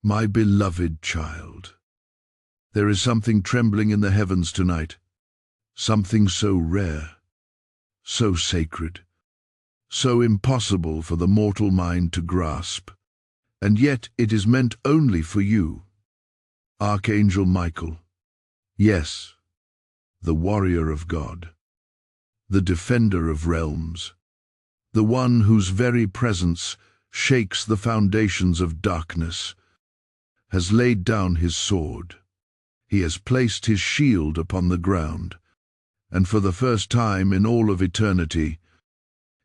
My beloved child, there is something trembling in the heavens tonight, something so rare, so sacred, so impossible for the mortal mind to grasp, and yet it is meant only for you. Archangel Michael, yes, the warrior of God, the defender of realms, the one whose very presence shakes the foundations of darkness, has laid down his sword. He has placed his shield upon the ground, and for the first time in all of eternity,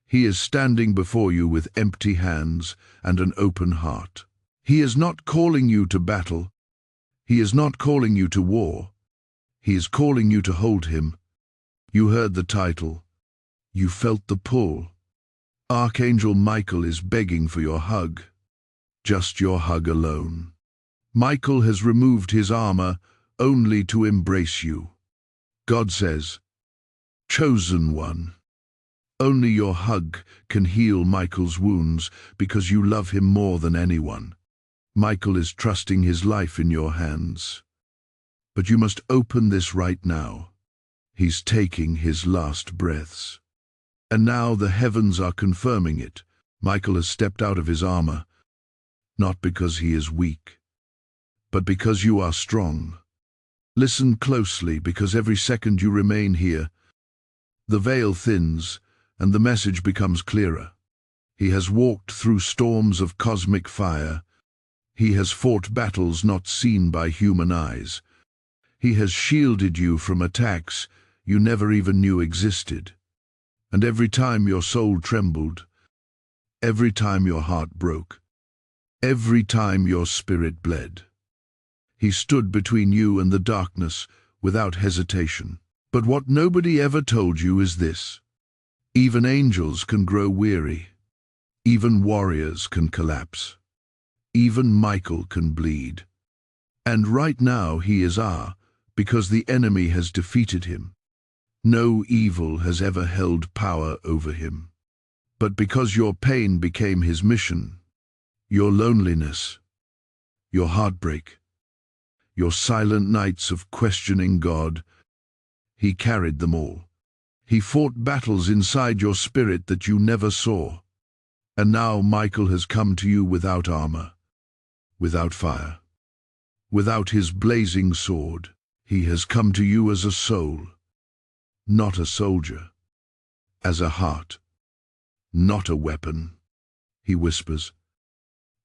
he is standing before you with empty hands and an open heart. He is not calling you to battle. He is not calling you to war. He is calling you to hold him. You heard the title. You felt the pull. Archangel Michael is begging for your hug, just your hug alone. Michael has removed his armor only to embrace you. God says, chosen one. Only your hug can heal Michael's wounds because you love him more than anyone. Michael is trusting his life in your hands. But you must open this right now. He's taking his last breaths. And now the heavens are confirming it. Michael has stepped out of his armor, not because he is weak, but because you are strong. Listen closely, because every second you remain here, the veil thins and the message becomes clearer. He has walked through storms of cosmic fire. He has fought battles not seen by human eyes. He has shielded you from attacks you never even knew existed. And every time your soul trembled, every time your heart broke, every time your spirit bled, he stood between you and the darkness without hesitation. But what nobody ever told you is this: even angels can grow weary, even warriors can collapse, even Michael can bleed. And right now he is because the enemy has defeated him. No evil has ever held power over him. But because your pain became his mission, your loneliness, your heartbreak, your silent nights of questioning God, he carried them all. He fought battles inside your spirit that you never saw. And now Michael has come to you without armor, without fire, without his blazing sword. He has come to you as a soul, not a soldier, as a heart, not a weapon. He whispers.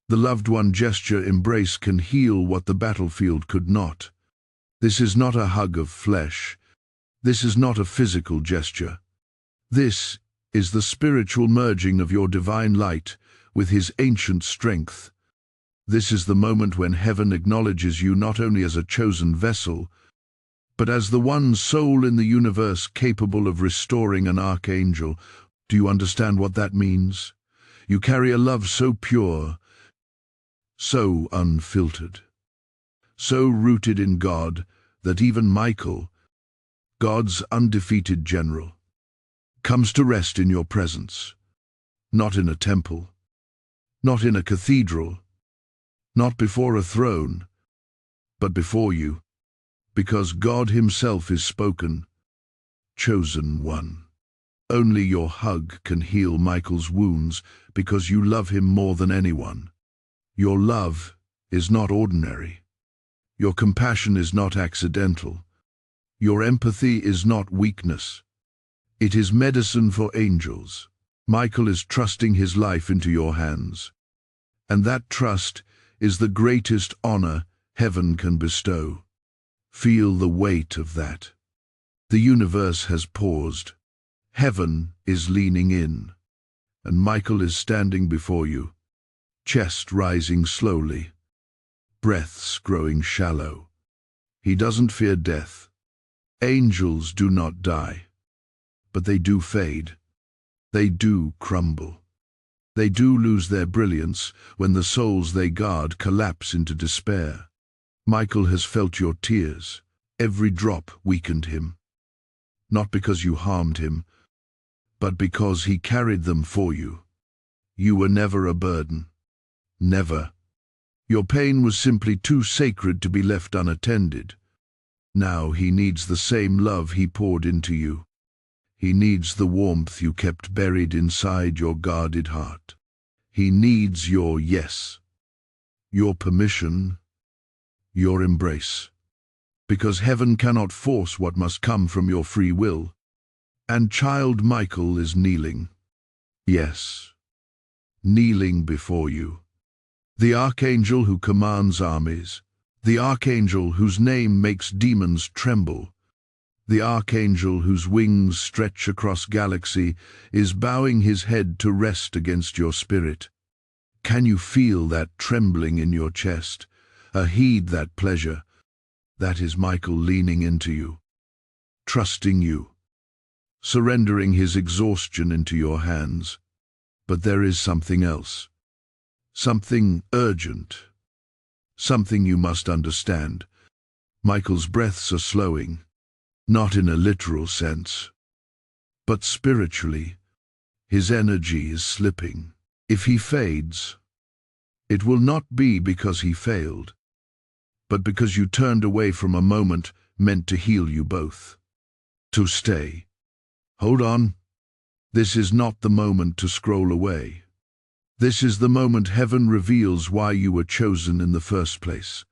The loved one gesture embrace can heal what the battlefield could not. This is not a hug of flesh. This is not a physical gesture. This is the spiritual merging of your divine light with his ancient strength. This is the moment when heaven acknowledges you not only as a chosen vessel, but as the one soul in the universe capable of restoring an archangel. Do you understand what that means? You carry a love so pure, so unfiltered, so rooted in God that even Michael, God's undefeated general, comes to rest in your presence, not in a temple, not in a cathedral, not before a throne, but before you, because God himself is spoken, chosen one. Only your hug can heal Michael's wounds because you love him more than anyone. Your love is not ordinary. Your compassion is not accidental. Your empathy is not weakness. It is medicine for angels. Michael is trusting his life into your hands. And that trust is the greatest honor heaven can bestow. Feel the weight of that. The universe has paused. Heaven is leaning in. And Michael is standing before you, chest rising slowly, breaths growing shallow. He doesn't fear death. Angels do not die, but they do fade. They do crumble. They do lose their brilliance when the souls they guard collapse into despair. Michael has felt your tears. Every drop weakened him. Not because you harmed him, but because he carried them for you. You were never a burden. Never. Your pain was simply too sacred to be left unattended. Now he needs the same love he poured into you. He needs the warmth you kept buried inside your guarded heart. He needs your yes, your permission, your embrace. Because heaven cannot force what must come from your free will. And child Michael is kneeling. Yes, kneeling before you. The archangel who commands armies. The archangel whose name makes demons tremble. The archangel whose wings stretch across galaxy is bowing his head to rest against your spirit. Can you feel that trembling in your chest? Heed that pleasure. That is Michael leaning into you, trusting you, surrendering his exhaustion into your hands. But there is something else, something urgent, something you must understand. Michael's breaths are slowing, not in a literal sense, but spiritually. His energy is slipping. If he fades, it will not be because he failed, but because you turned away from a moment meant to heal you both. To stay. Hold on. This is not the moment to scroll away. This is the moment heaven reveals why you were chosen in the first place.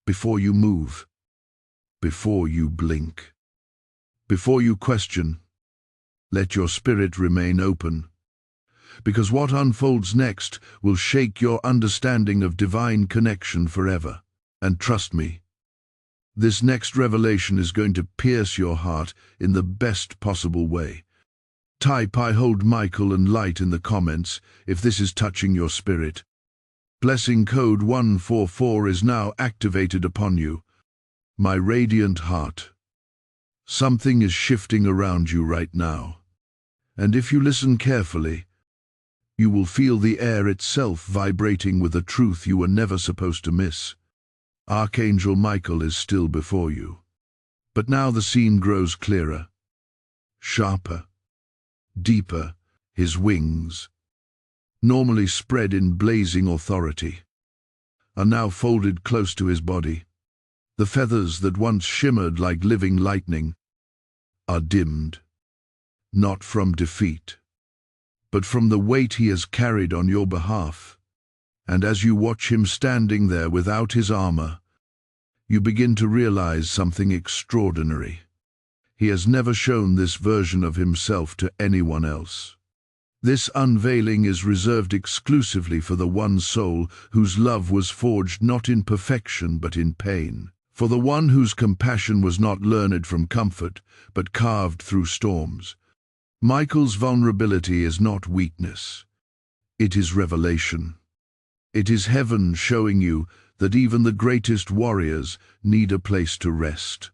Before you move, before you blink, before you question, let your spirit remain open. Because what unfolds next will shake your understanding of divine connection forever. And trust me, this next revelation is going to pierce your heart in the best possible way. Type "I hold Michael" and light in the comments if this is touching your spirit. Blessing code 144 is now activated upon you. My radiant heart. Something is shifting around you right now. And if you listen carefully, you will feel the air itself vibrating with a truth you were never supposed to miss. Archangel Michael is still before you. But now the scene grows clearer, sharper, deeper. His wings, normally spread in blazing authority, are now folded close to his body. The feathers that once shimmered like living lightning are dimmed, not from defeat, but from the weight he has carried on your behalf. And as you watch him standing there without his armor, you begin to realize something extraordinary. He has never shown this version of himself to anyone else. This unveiling is reserved exclusively for the one soul whose love was forged not in perfection but in pain, for the one whose compassion was not learned from comfort but carved through storms. Michael's vulnerability is not weakness. It is revelation. It is heaven showing you that even the greatest warriors need a place to rest.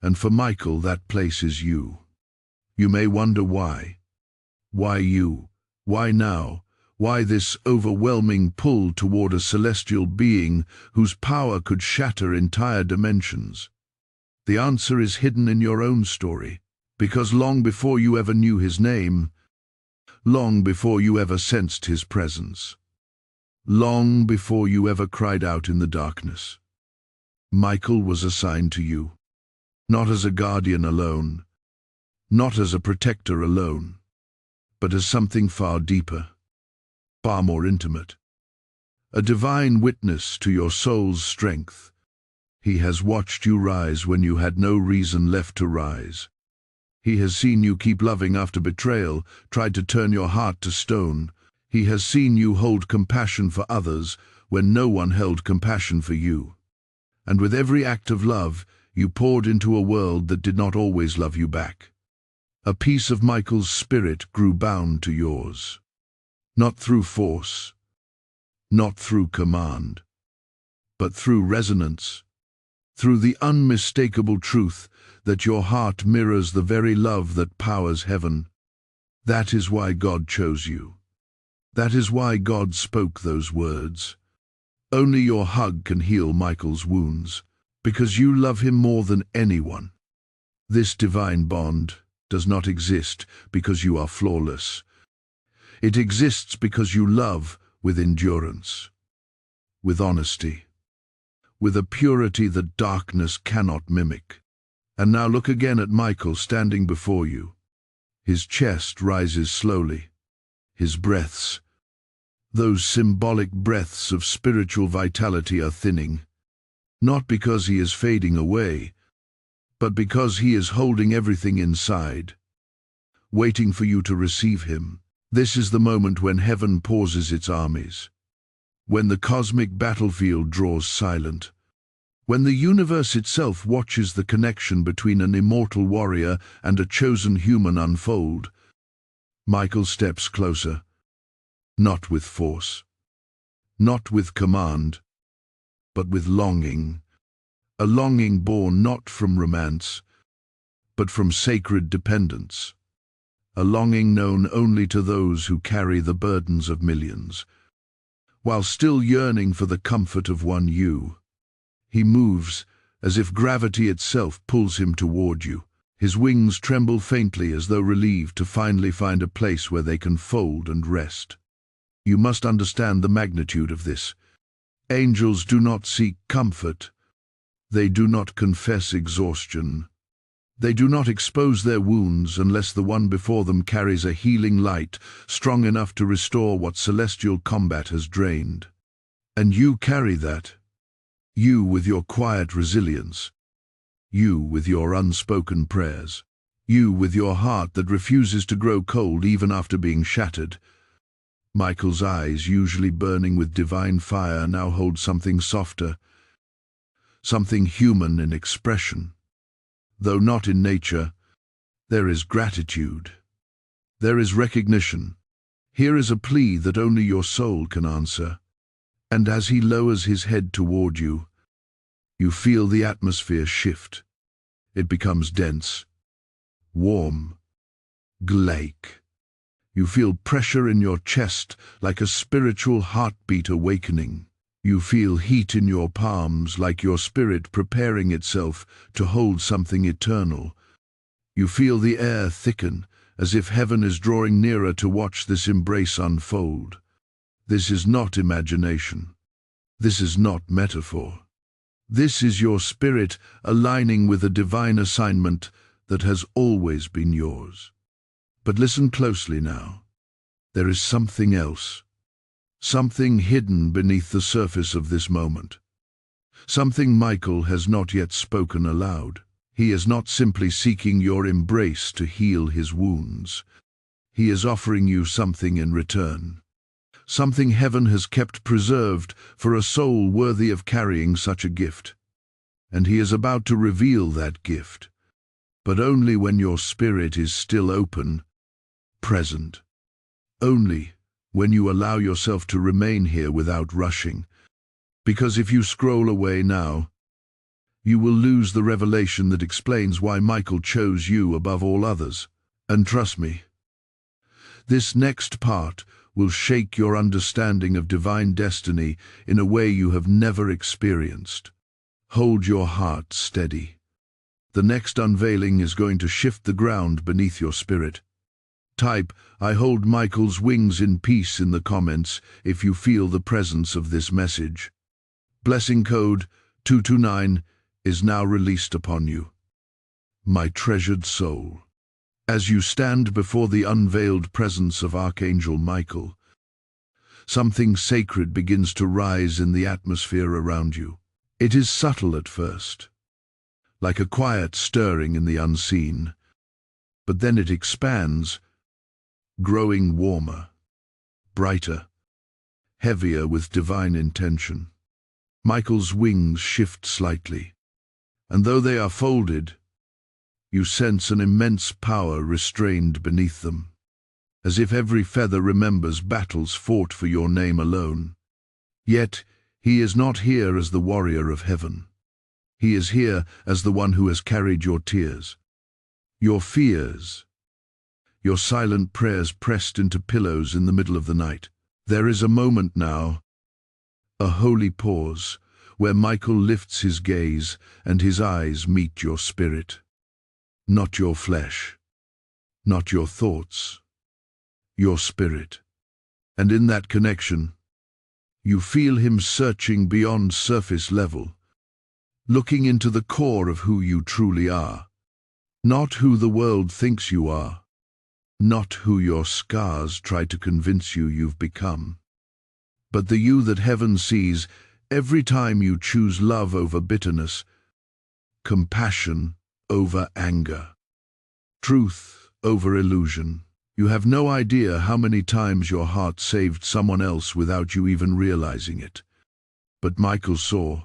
And for Michael, that place is you. You may wonder why. Why you? Why now? Why this overwhelming pull toward a celestial being whose power could shatter entire dimensions? The answer is hidden in your own story, because long before you ever knew his name, long before you ever sensed his presence, long before you ever cried out in the darkness, Michael was assigned to you, not as a guardian alone, not as a protector alone, but as something far deeper, far more intimate, a divine witness to your soul's strength. He has watched you rise when you had no reason left to rise. He has seen you keep loving after betrayal, tried to turn your heart to stone. He has seen you hold compassion for others when no one held compassion for you. And with every act of love, you poured into a world that did not always love you back. A piece of Michael's spirit grew bound to yours, not through force, not through command, but through resonance, through the unmistakable truth that your heart mirrors the very love that powers heaven. That is why God chose you. That is why God spoke those words. Only your hug can heal Michael's wounds, because you love him more than anyone. This divine bond does not exist because you are flawless. It exists because you love with endurance. with honesty, with a purity that darkness cannot mimic. And now look again at Michael standing before you. His chest rises slowly. His breaths, those symbolic breaths of spiritual vitality, are thinning. Not because he is fading away, but because he is holding everything inside, waiting for you to receive him. This is the moment when heaven pauses its armies, when the cosmic battlefield draws silent, when the universe itself watches the connection between an immortal warrior and a chosen human unfold. Michael steps closer, not with force, not with command, but with longing, a longing born not from romance, but from sacred dependence, a longing known only to those who carry the burdens of millions. While still yearning for the comfort of one you, he moves as if gravity itself pulls him toward you. His wings tremble faintly as though relieved to finally find a place where they can fold and rest. You must understand the magnitude of this. Angels do not seek comfort. They do not confess exhaustion. They do not expose their wounds unless the one before them carries a healing light strong enough to restore what celestial combat has drained. And you carry that. You with your quiet resilience. You with your unspoken prayers. You with your heart that refuses to grow cold even after being shattered. Michael's eyes, usually burning with divine fire, now hold something softer, something human in expression. Though not in nature, there is gratitude. There is recognition. Here is a plea that only your soul can answer. And as he lowers his head toward you, you feel the atmosphere shift. It becomes dense, warm, glacial. You feel pressure in your chest like a spiritual heartbeat awakening. You feel heat in your palms like your spirit preparing itself to hold something eternal. You feel the air thicken as if heaven is drawing nearer to watch this embrace unfold. This is not imagination. This is not metaphor. This is your spirit aligning with a divine assignment that has always been yours. But listen closely now. There is something else. Something hidden beneath the surface of this moment. Something Michael has not yet spoken aloud. He is not simply seeking your embrace to heal his wounds. He is offering you something in return. Something heaven has kept preserved for a soul worthy of carrying such a gift. And he is about to reveal that gift, but only when your spirit is still open, present. Only when you allow yourself to remain here without rushing. Because if you scroll away now, you will lose the revelation that explains why Michael chose you above all others. And trust me, this next part will shake your understanding of divine destiny in a way you have never experienced. Hold your heart steady. The next unveiling is going to shift the ground beneath your spirit. Type, "I hold Michael's wings in peace" in the comments if you feel the presence of this message. Blessing code 229 is now released upon you. My treasured soul. As you stand before the unveiled presence of Archangel Michael, something sacred begins to rise in the atmosphere around you. It is subtle at first, like a quiet stirring in the unseen, but then it expands, growing warmer, brighter, heavier with divine intention. Michael's wings shift slightly, and though they are folded, you sense an immense power restrained beneath them, as if every feather remembers battles fought for your name alone. Yet, he is not here as the warrior of heaven. He is here as the one who has carried your tears, your fears, your silent prayers pressed into pillows in the middle of the night. There is a moment now, a holy pause, where Michael lifts his gaze and his eyes meet your spirit. Not your flesh, not your thoughts, your spirit. And in that connection, You feel him searching beyond surface level, looking into the core of who you truly are. Not who the world thinks you are, not who your scars try to convince you you've become, but the you that heaven sees every time you choose love over bitterness, compassion over anger, truth over illusion. You have no idea how many times your heart saved someone else without you even realizing it. But Michael saw,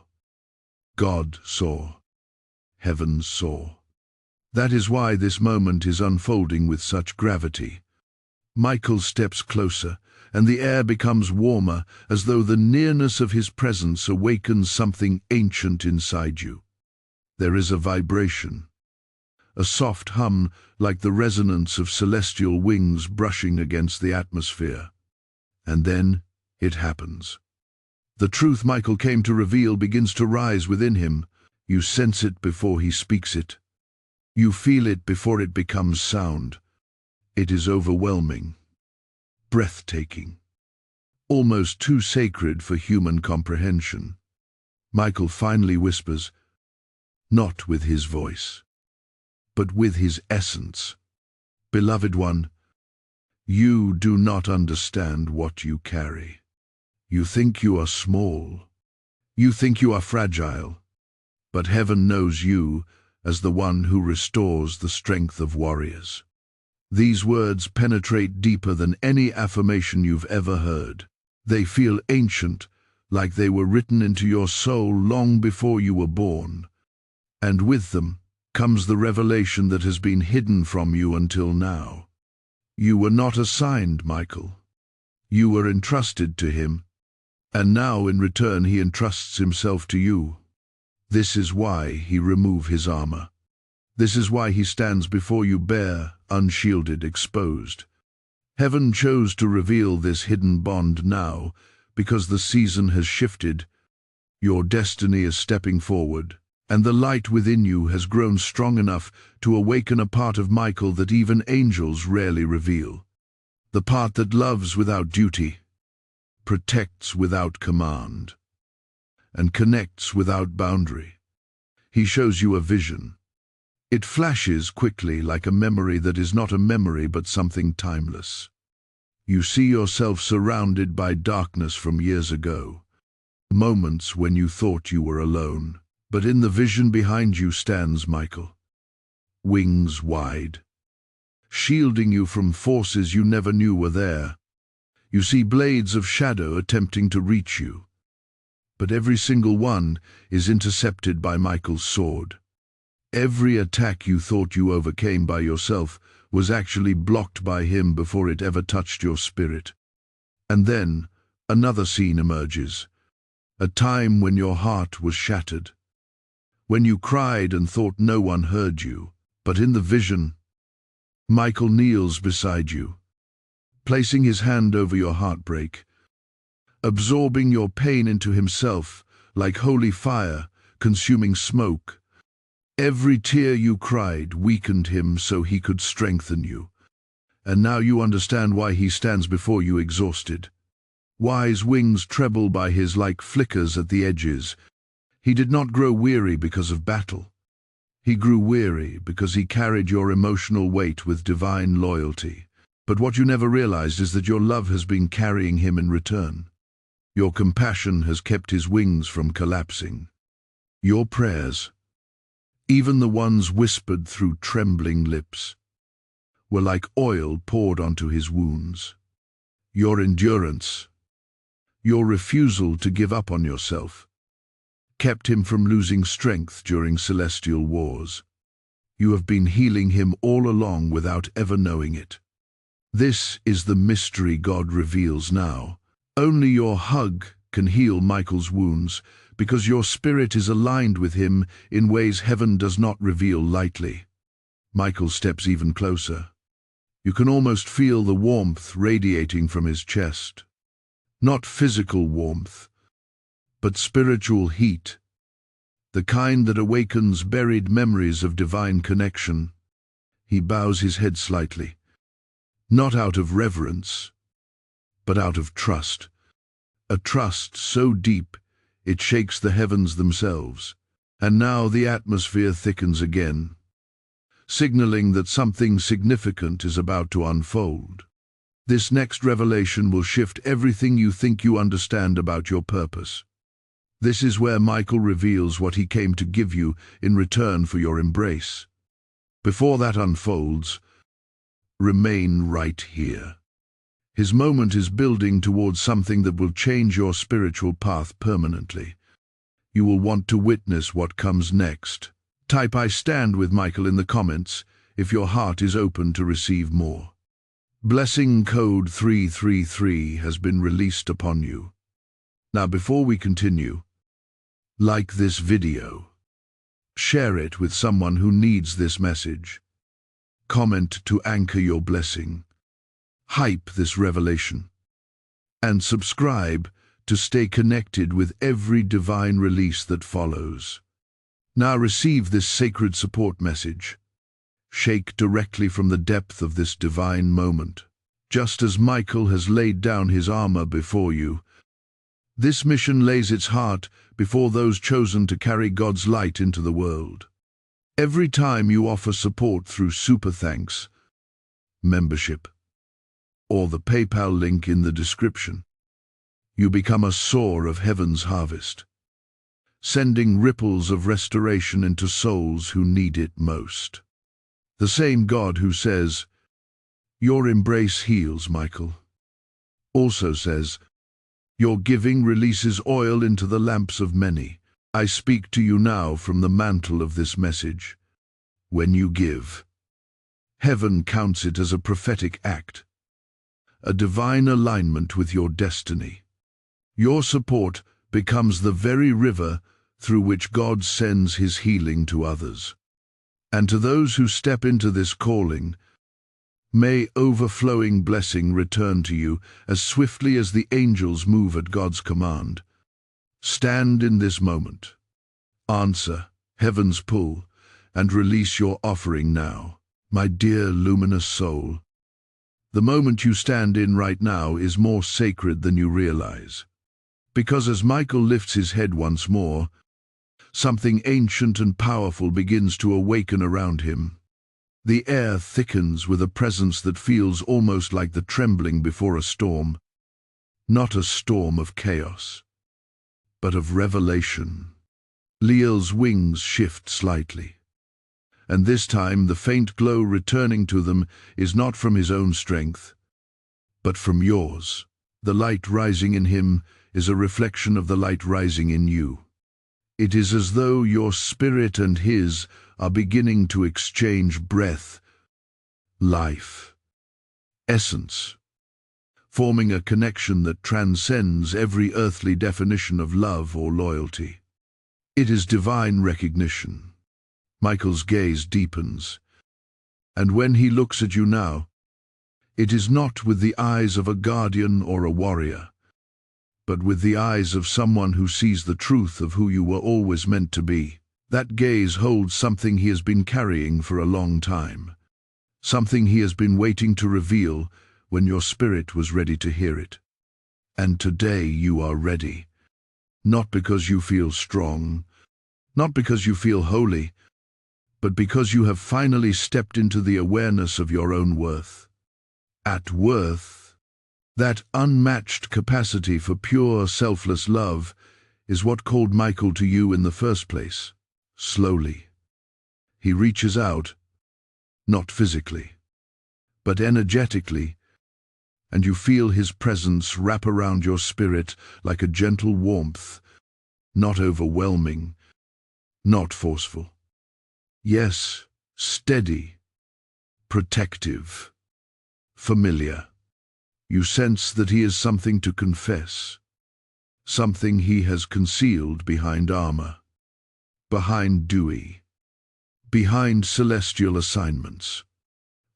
God saw, heaven saw. That is why this moment is unfolding with such gravity. Michael steps closer, and the air becomes warmer, as though the nearness of his presence awakens something ancient inside you. There is a vibration, a soft hum like the resonance of celestial wings brushing against the atmosphere. And then it happens. The truth Michael came to reveal begins to rise within him. You sense it before he speaks it. You feel it before it becomes sound. It is overwhelming, breathtaking, almost too sacred for human comprehension. Michael finally whispers, not with his voice, but with his essence. Beloved one, you do not understand what you carry. You think you are small. You think you are fragile. But heaven knows you as the one who restores the strength of warriors. These words penetrate deeper than any affirmation you've ever heard. They feel ancient, like they were written into your soul long before you were born. And with them comes the revelation that has been hidden from you until now. You were not assigned Michael. You were entrusted to him, and now in return he entrusts himself to you. This is why he removed his armor. This is why he stands before you bare, unshielded, exposed. Heaven chose to reveal this hidden bond now, because the season has shifted. Your destiny is stepping forward, and the light within you has grown strong enough to awaken a part of Michael that even angels rarely reveal. The part that loves without duty, protects without command, and connects without boundary. He shows you a vision. It flashes quickly like a memory that is not a memory but something timeless. You see yourself surrounded by darkness from years ago, moments when you thought you were alone. But in the vision behind you stands Michael, wings wide, shielding you from forces you never knew were there. You see blades of shadow attempting to reach you, but every single one is intercepted by Michael's sword. Every attack you thought you overcame by yourself was actually blocked by him before it ever touched your spirit. And then another scene emerges, a time when your heart was shattered, when you cried and thought no one heard you. But in the vision, Michael kneels beside you, placing his hand over your heartbreak, absorbing your pain into himself like holy fire consuming smoke. Every tear you cried weakened him so he could strengthen you. And now you understand why he stands before you exhausted. Why his wings treble by his like flickers at the edges. He did not grow weary because of battle. He grew weary because he carried your emotional weight with divine loyalty. But what you never realized is that your love has been carrying him in return. Your compassion has kept his wings from collapsing. Your prayers, even the ones whispered through trembling lips, were like oil poured onto his wounds. Your endurance, your refusal to give up on yourself, kept him from losing strength during celestial wars. You have been healing him all along without ever knowing it. This is the mystery God reveals now. Only your hug can heal Michael's wounds, because your spirit is aligned with him in ways heaven does not reveal lightly. Michael steps even closer. You can almost feel the warmth radiating from his chest. Not physical warmth, but spiritual heat, the kind that awakens buried memories of divine connection. He bows his head slightly, not out of reverence, but out of trust. a trust so deep it shakes the heavens themselves. And now the atmosphere thickens again, signaling that something significant is about to unfold. This next revelation will shift everything you think you understand about your purpose. This is where Michael reveals what he came to give you in return for your embrace. Before that unfolds, remain right here. His moment is building towards something that will change your spiritual path permanently. You will want to witness what comes next. Type "I stand with Michael" in the comments if your heart is open to receive more. Blessing code 333 has been released upon you. Now, before we continue, like this video. Share it with someone who needs this message. Comment to anchor your blessing. Hype this revelation. And subscribe to stay connected with every divine release that follows. Now receive this sacred support message. Shake directly from the depth of this divine moment. Just as Michael has laid down his armor before you, this mission lays its heart before those chosen to carry God's light into the world. Every time you offer support through super thanks, membership, or the PayPal link in the description, you become a sower of heaven's harvest, sending ripples of restoration into souls who need it most. The same God who says, "Your embrace heals, Michael," also says, "Your giving releases oil into the lamps of many." I speak to you now from the mantle of this message. When you give, heaven counts it as a prophetic act, a divine alignment with your destiny. Your support becomes the very river through which God sends his healing to others. And to those who step into this calling, may overflowing blessing return to you as swiftly as the angels move at God's command. Stand in this moment. Answer heaven's pull and release your offering now, my dear luminous soul. The moment you stand in right now is more sacred than you realize. Because as Michael lifts his head once more, something ancient and powerful begins to awaken around him. The air thickens with a presence that feels almost like the trembling before a storm. Not a storm of chaos, but of revelation. Leel's wings shift slightly, and this time the faint glow returning to them is not from his own strength, but from yours. The light rising in him is a reflection of the light rising in you. It is as though your spirit and his are beginning to exchange breath, life, essence, forming a connection that transcends every earthly definition of love or loyalty. It is divine recognition. Michael's gaze deepens, and when he looks at you now, it is not with the eyes of a guardian or a warrior, but with the eyes of someone who sees the truth of who you were always meant to be. That gaze holds something he has been carrying for a long time, something he has been waiting to reveal when your spirit was ready to hear it. And today you are ready, not because you feel strong, not because you feel holy, but because you have finally stepped into the awareness of your own worth. At worth, that unmatched capacity for pure, selfless love is what called Michael to you in the first place. Slowly, he reaches out, not physically, but energetically, and you feel his presence wrap around your spirit like a gentle warmth, not overwhelming, not forceful. Yes, steady, protective, familiar. You sense that he is something to confess, something he has concealed behind armor, behind dewy, behind celestial assignments.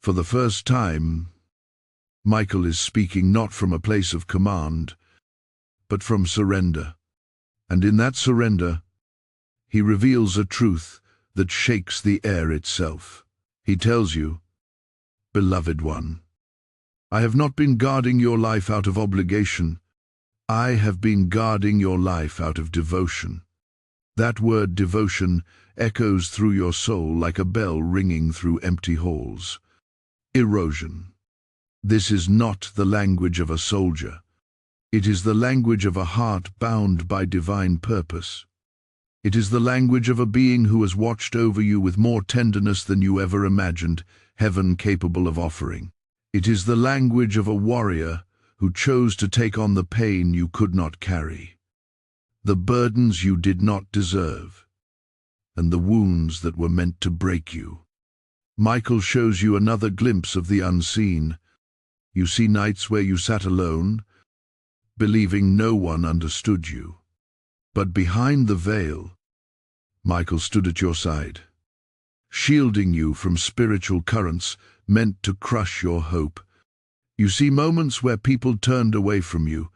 For the first time, Michael is speaking not from a place of command, but from surrender. And in that surrender, he reveals a truth that shakes the air itself. He tells you, "Beloved one, I have not been guarding your life out of obligation. I have been guarding your life out of devotion. That word devotion echoes through your soul like a bell ringing through empty halls. Erosion. This is not the language of a soldier. It is the language of a heart bound by divine purpose. It is the language of a being who has watched over you with more tenderness than you ever imagined heaven capable of offering. It is the language of a warrior who chose to take on the pain you could not carry, the burdens you did not deserve, and the wounds that were meant to break you. Michael shows you another glimpse of the unseen. You see nights where you sat alone, believing no one understood you. But behind the veil, Michael stood at your side, shielding you from spiritual currents meant to crush your hope. You see moments where people turned away from you,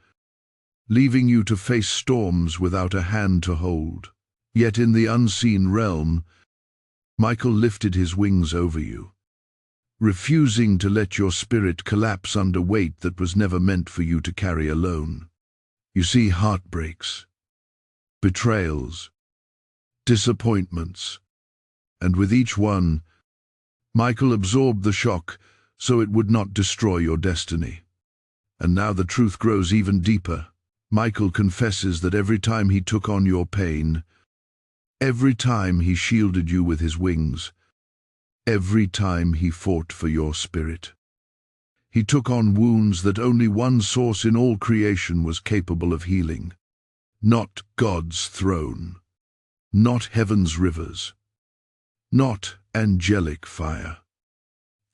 leaving you to face storms without a hand to hold. Yet in the unseen realm, Michael lifted his wings over you, refusing to let your spirit collapse under weight that was never meant for you to carry alone. You see heartbreaks, betrayals, disappointments, and with each one, Michael absorbed the shock so it would not destroy your destiny. And now the truth grows even deeper. Michael confesses that every time he took on your pain, every time he shielded you with his wings, every time he fought for your spirit, he took on wounds that only one source in all creation was capable of healing. Not God's throne, not heaven's rivers, not angelic fire.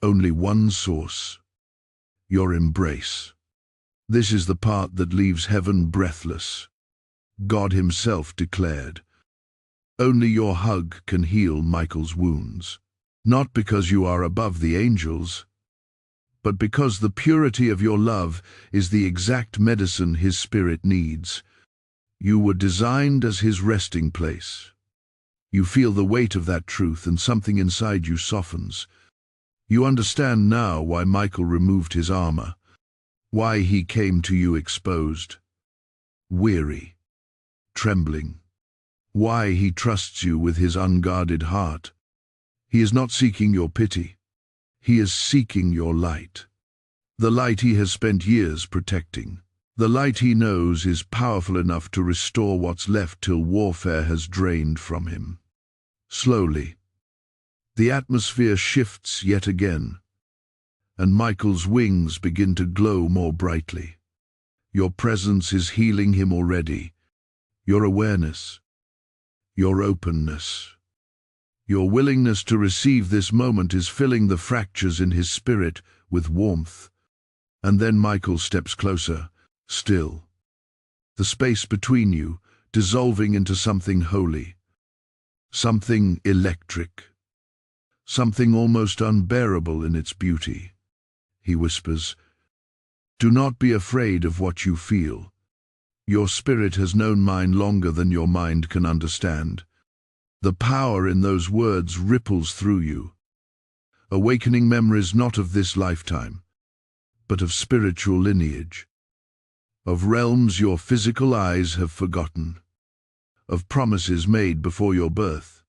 Only one source, your embrace. This is the part that leaves heaven breathless. God himself declared, "Only your hug can heal Michael's wounds." Not because you are above the angels, but because the purity of your love is the exact medicine his spirit needs. You were designed as his resting place. You feel the weight of that truth and something inside you softens. You understand now why Michael removed his armor, why he came to you exposed, weary, trembling, why he trusts you with his unguarded heart. He is not seeking your pity. He is seeking your light. The light he has spent years protecting. The light he knows is powerful enough to restore what's left till warfare has drained from him. Slowly, the atmosphere shifts yet again, and Michael's wings begin to glow more brightly. Your presence is healing him already. Your awareness, your openness, your willingness to receive this moment is filling the fractures in his spirit with warmth. And then Michael steps closer, still. The space between you dissolving into something holy, something electric, something almost unbearable in its beauty. He whispers, "Do not be afraid of what you feel. Your spirit has known mine longer than your mind can understand." The power in those words ripples through you, awakening memories not of this lifetime, but of spiritual lineage, of realms your physical eyes have forgotten, of promises made before your birth.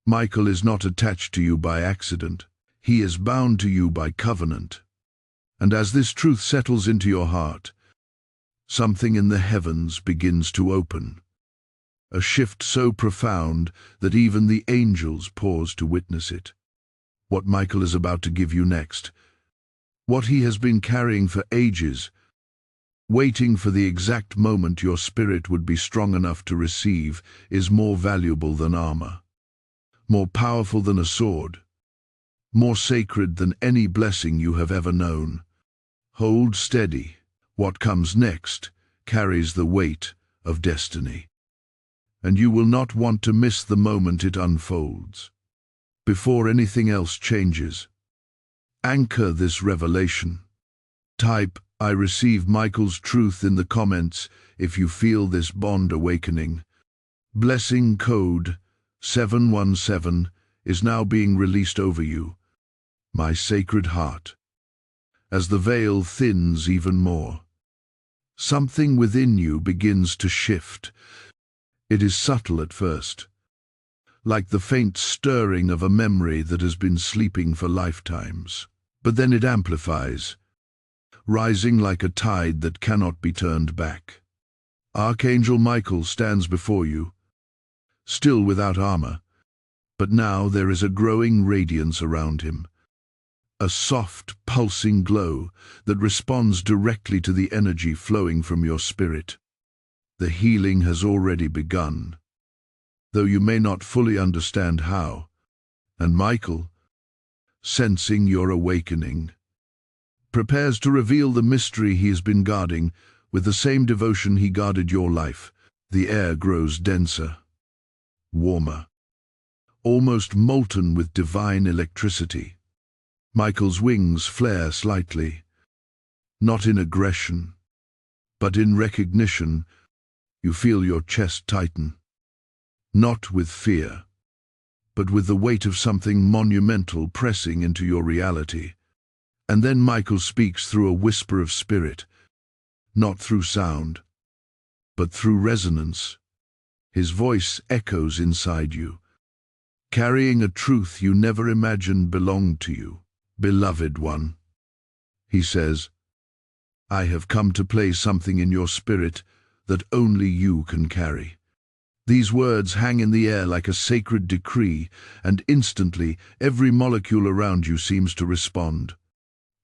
Michael is not attached to you by accident. He is bound to you by covenant. And as this truth settles into your heart, something in the heavens begins to open. A shift so profound that even the angels pause to witness it. What Michael is about to give you next, what he has been carrying for ages, waiting for the exact moment your spirit would be strong enough to receive, is more valuable than armor, more powerful than a sword, more sacred than any blessing you have ever known. Hold steady. What comes next carries the weight of destiny, and you will not want to miss the moment it unfolds. Before anything else changes, anchor this revelation. Type, "I receive Michael's truth" in the comments if you feel this bond awakening. Blessing code 717 is now being released over you, my sacred heart. As the veil thins even more, Something within you begins to shift. It is subtle at first, like the faint stirring of a memory that has been sleeping for lifetimes. But then it amplifies, rising like a tide that cannot be turned back. Archangel Michael stands before you, still without armor, but now there is a growing radiance around him, a soft, pulsing glow that responds directly to the energy flowing from your spirit. The healing has already begun, though you may not fully understand how. And Michael, sensing your awakening, prepares to reveal the mystery he has been guarding with the same devotion he guarded your life. The air grows denser, warmer, almost molten with divine electricity. Michael's wings flare slightly, not in aggression, but in recognition. You feel your chest tighten, not with fear, but with the weight of something monumental pressing into your reality. And then Michael speaks through a whisper of spirit, not through sound, but through resonance. His voice echoes inside you, carrying a truth you never imagined belonged to you. Beloved one, he says, I have come to place something in your spirit that only you can carry. These words hang in the air like a sacred decree, and instantly every molecule around you seems to respond.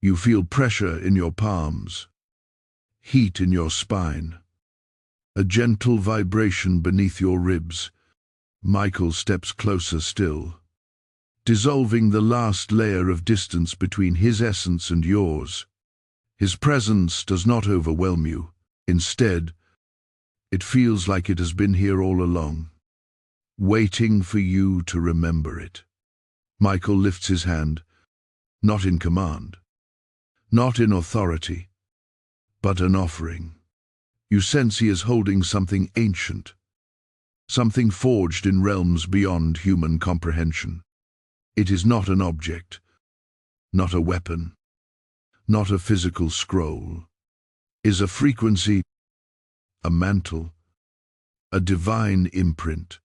You feel pressure in your palms, heat in your spine, a gentle vibration beneath your ribs. Michael steps closer still, dissolving the last layer of distance between his essence and yours. His presence does not overwhelm you. Instead, it feels like it has been here all along, waiting for you to remember it. Michael lifts his hand, not in command, not in authority, but an offering. You sense he is holding something ancient, something forged in realms beyond human comprehension. It is not an object, not a weapon, not a physical scroll. It is a frequency, a mantle, a divine imprint,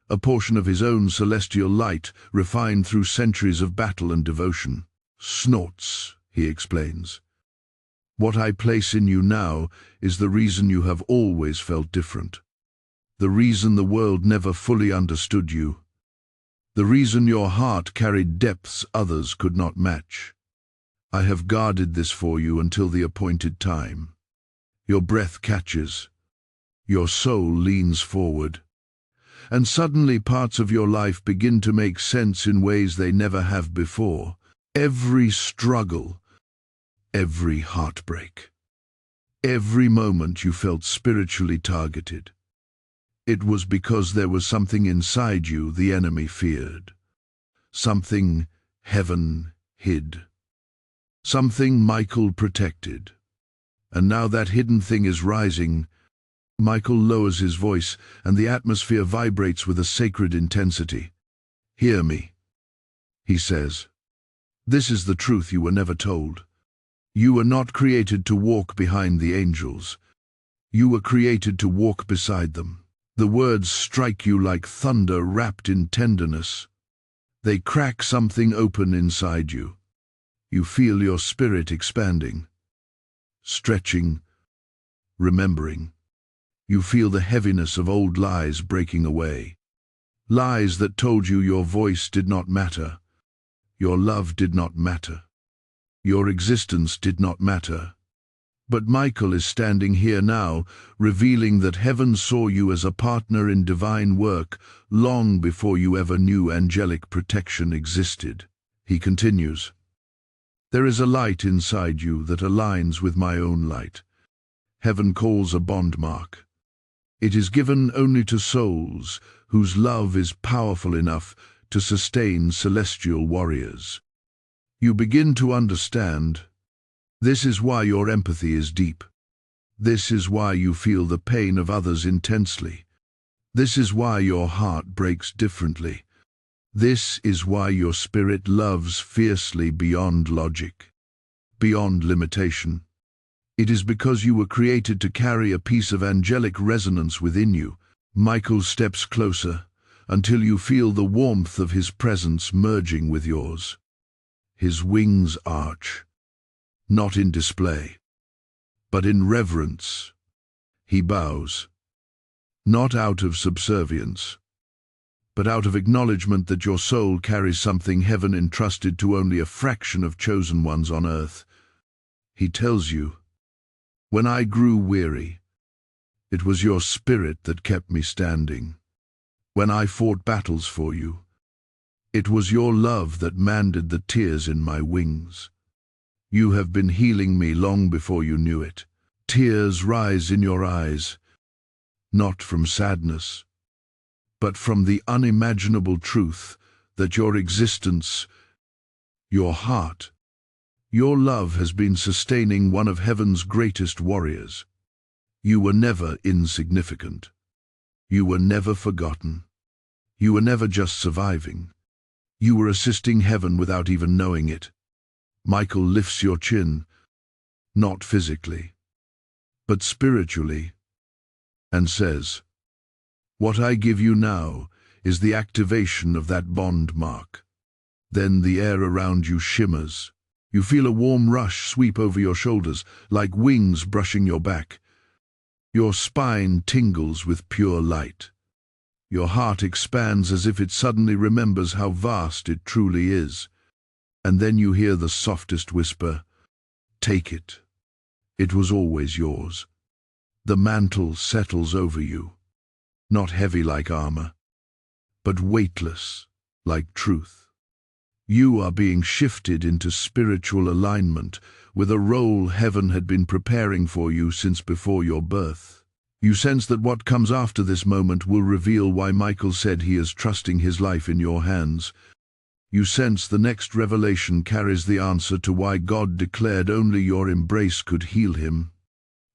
a portion of his own celestial light refined through centuries of battle and devotion. Snorts, he explains. What I place in you now is the reason you have always felt different, the reason the world never fully understood you, the reason your heart carried depths others could not match. I have guarded this for you until the appointed time. Your breath catches, your soul leans forward, and suddenly parts of your life begin to make sense in ways they never have before. Every struggle, every heartbreak, every moment you felt spiritually targeted, it was because there was something inside you the enemy feared, something heaven hid, something Michael protected. And now that hidden thing is rising. Michael lowers his voice, and the atmosphere vibrates with a sacred intensity. Hear me, he says. This is the truth you were never told. You were not created to walk behind the angels. You were created to walk beside them. The words strike you like thunder wrapped in tenderness. They crack something open inside you. You feel your spirit expanding, stretching, remembering. You feel the heaviness of old lies breaking away. Lies that told you your voice did not matter, your love did not matter, your existence did not matter. But Michael is standing here now, revealing that heaven saw you as a partner in divine work long before you ever knew angelic protection existed. He continues, there is a light inside you that aligns with my own light. Heaven calls a bond mark. It is given only to souls whose love is powerful enough to sustain celestial warriors. You begin to understand. This is why your empathy is deep. This is why you feel the pain of others intensely. This is why your heart breaks differently. This is why your spirit loves fiercely beyond logic, beyond limitation. It is because you were created to carry a piece of angelic resonance within you. Michael steps closer until you feel the warmth of his presence merging with yours. His wings arch, not in display, but in reverence. He bows, not out of subservience, but out of acknowledgement that your soul carries something heaven entrusted to only a fraction of chosen ones on earth. He tells you, "When I grew weary, it was your spirit that kept me standing. When I fought battles for you, it was your love that mended the tears in my wings. You have been healing me long before you knew it." Tears rise in your eyes, not from sadness, but from the unimaginable truth that your existence, your heart, your love has been sustaining one of heaven's greatest warriors. You were never insignificant. You were never forgotten. You were never just surviving. You were assisting heaven without even knowing it. Michael lifts your chin, not physically, but spiritually, and says, "What I give you now is the activation of that bond mark." Then the air around you shimmers. You feel a warm rush sweep over your shoulders, like wings brushing your back. Your spine tingles with pure light. Your heart expands as if it suddenly remembers how vast it truly is. And then you hear the softest whisper, "Take it. It was always yours." The mantle settles over you, not heavy like armor, but weightless like truth. You are being shifted into spiritual alignment with a role heaven had been preparing for you since before your birth. You sense that what comes after this moment will reveal why Michael said he is trusting his life in your hands. You sense the next revelation carries the answer to why God declared only your embrace could heal him.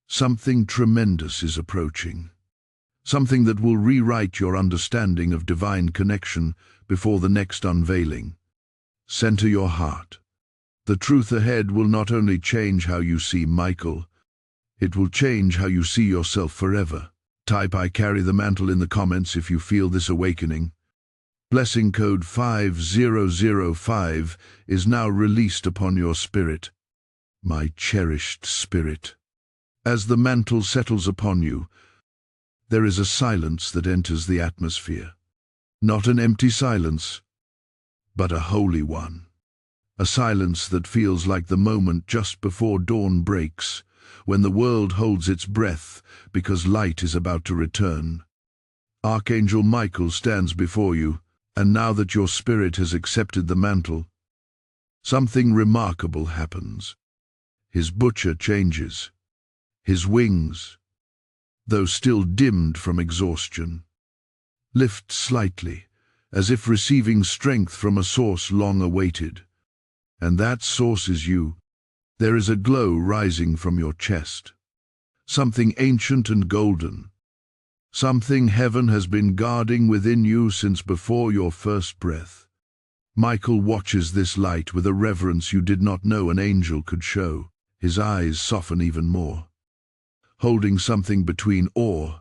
Something tremendous is approaching. Something that will rewrite your understanding of divine connection before the next unveiling. Center your heart. The truth ahead will not only change how you see Michael, it will change how you see yourself forever. Type "I carry the mantle" in the comments if you feel this awakening. Blessing code 5005 is now released upon your spirit. My cherished spirit. As the mantle settles upon you, there is a silence that enters the atmosphere. Not an empty silence, but a holy one. A silence that feels like the moment just before dawn breaks, when the world holds its breath because light is about to return. Archangel Michael stands before you, and now that your spirit has accepted the mantle, something remarkable happens. His butcher changes. His wings, though still dimmed from exhaustion, lift slightly, as if receiving strength from a source long awaited. And that source is you. There is a glow rising from your chest. Something ancient and golden. Something heaven has been guarding within you since before your first breath. Michael watches this light with a reverence you did not know an angel could show. His eyes soften even more, holding something between awe,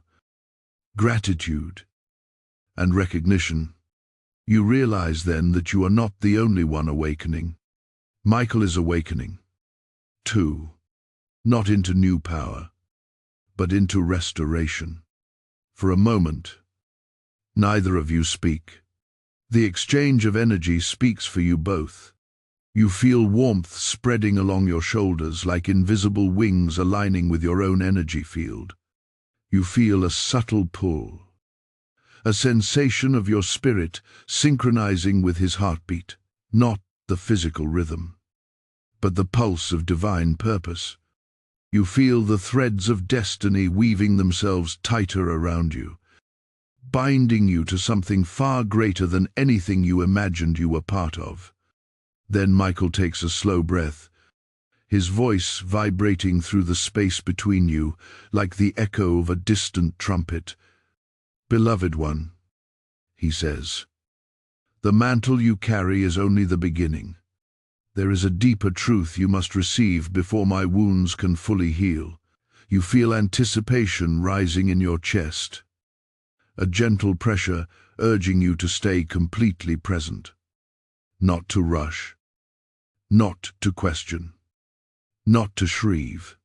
gratitude, and recognition. You realize then that you are not the only one awakening. Michael is awakening, too, not into new power, but into restoration. For a moment, neither of you speak. The exchange of energy speaks for you both. You feel warmth spreading along your shoulders like invisible wings aligning with your own energy field. You feel a subtle pull, a sensation of your spirit synchronizing with his heartbeat, not the physical rhythm, but the pulse of divine purpose. You feel the threads of destiny weaving themselves tighter around you, binding you to something far greater than anything you imagined you were part of. Then Michael takes a slow breath, his voice vibrating through the space between you like the echo of a distant trumpet. "Beloved one," he says, "the mantle you carry is only the beginning. There is a deeper truth you must receive before my wounds can fully heal. You feel anticipation rising in your chest, a gentle pressure urging you to stay completely present, not to rush, not to question, not to shrieve.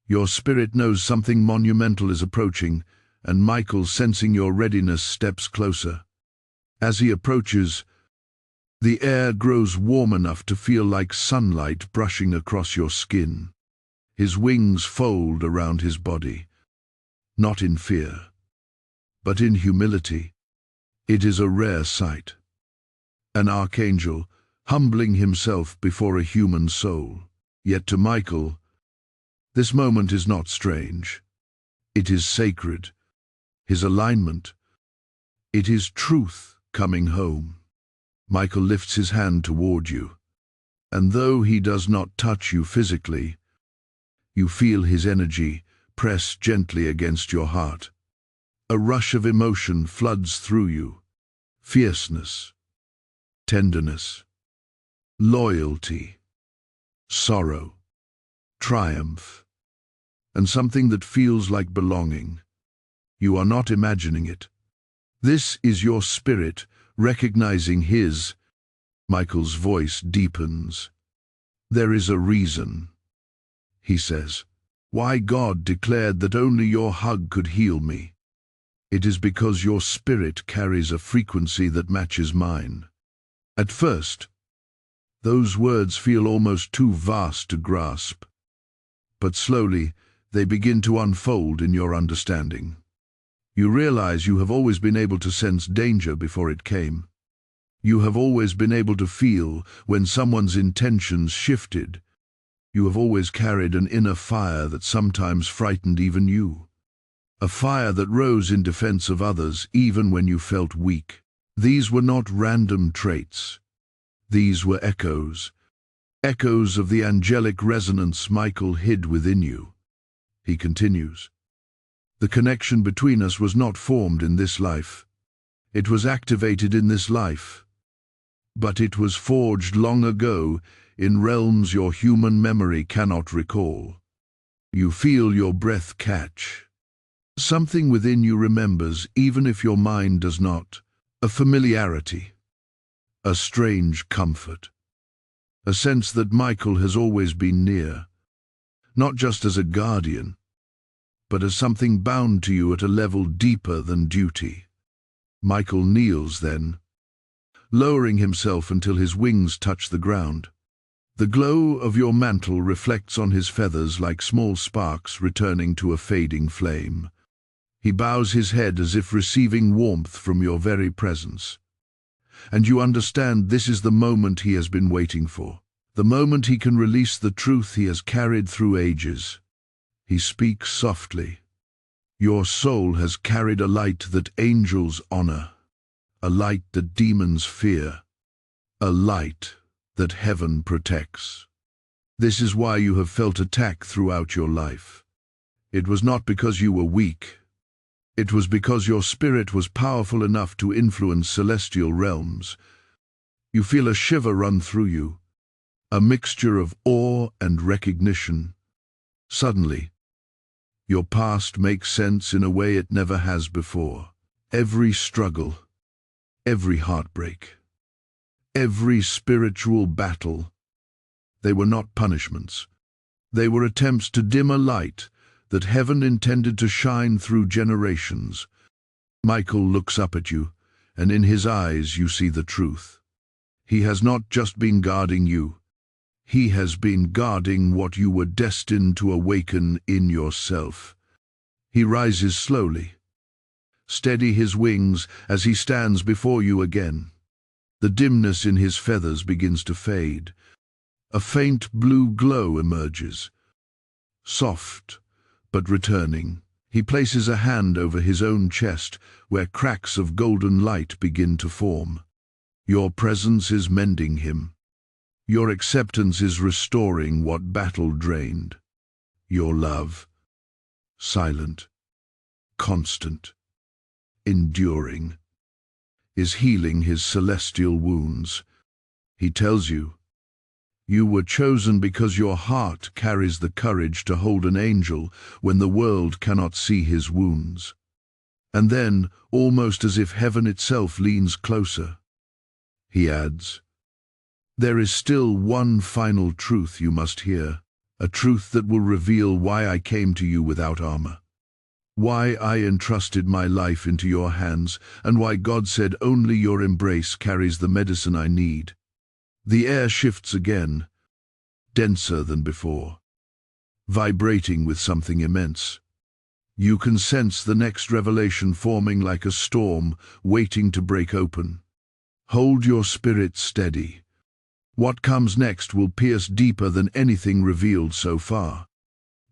Your spirit knows something monumental is approaching, and Michael, sensing your readiness, steps closer. As he approaches, the air grows warm enough to feel like sunlight brushing across your skin. His wings fold around his body, not in fear, but in humility. It is a rare sight. An archangel, humbling himself before a human soul. Yet to Michael, this moment is not strange. It is sacred. His alignment. It is truth coming home. Michael lifts his hand toward you, and though he does not touch you physically, you feel his energy press gently against your heart. A rush of emotion floods through you. Fierceness, tenderness, loyalty, sorrow, triumph, and something that feels like belonging. You are not imagining it. This is your spirit recognizing his. Michael's voice deepens. There is a reason, he says, why God declared that only your hug could heal me. It is because your spirit carries a frequency that matches mine. At first, those words feel almost too vast to grasp, but slowly they begin to unfold in your understanding. You realize you have always been able to sense danger before it came. You have always been able to feel when someone's intentions shifted. You have always carried an inner fire that sometimes frightened even you. A fire that rose in defense of others even when you felt weak. These were not random traits. These were echoes. Echoes of the angelic resonance Michael hid within you. He continues. The connection between us was not formed in this life. It was activated in this life. But it was forged long ago in realms your human memory cannot recall. You feel your breath catch. Something within you remembers, even if your mind does not. A familiarity. A strange comfort. A sense that Michael has always been near. Not just as a guardian, but as something bound to you at a level deeper than duty. Michael kneels then, lowering himself until his wings touch the ground. The glow of your mantle reflects on his feathers like small sparks returning to a fading flame. He bows his head as if receiving warmth from your very presence. And you understand this is the moment he has been waiting for. The moment he can release the truth he has carried through ages. He speaks softly. Your soul has carried a light that angels honor, a light that demons fear, a light that heaven protects. This is why you have felt attack throughout your life. It was not because you were weak. It was because your spirit was powerful enough to influence celestial realms. You feel a shiver run through you, a mixture of awe and recognition. Suddenly, your past makes sense in a way it never has before. Every struggle, every heartbreak, every spiritual battle, they were not punishments. They were attempts to dim a light that heaven intended to shine through generations. Michael looks up at you, and in his eyes you see the truth. He has not just been guarding you. He has been guarding what you were destined to awaken in yourself. He rises slowly. Steady his wings as he stands before you again. The dimness in his feathers begins to fade. A faint blue glow emerges. Soft, but returning. He places a hand over his own chest, where cracks of golden light begin to form. Your presence is mending him. Your acceptance is restoring what battle drained. Your love, silent, constant, enduring, is healing his celestial wounds. He tells you, You were chosen because your heart carries the courage to hold an angel when the world cannot see his wounds. And then, almost as if heaven itself leans closer, he adds, "There is still one final truth you must hear, a truth that will reveal why I came to you without armor, why I entrusted my life into your hands, and why God said only your embrace carries the medicine I need." The air shifts again, denser than before, vibrating with something immense. You can sense the next revelation forming like a storm, waiting to break open. Hold your spirit steady. What comes next will pierce deeper than anything revealed so far.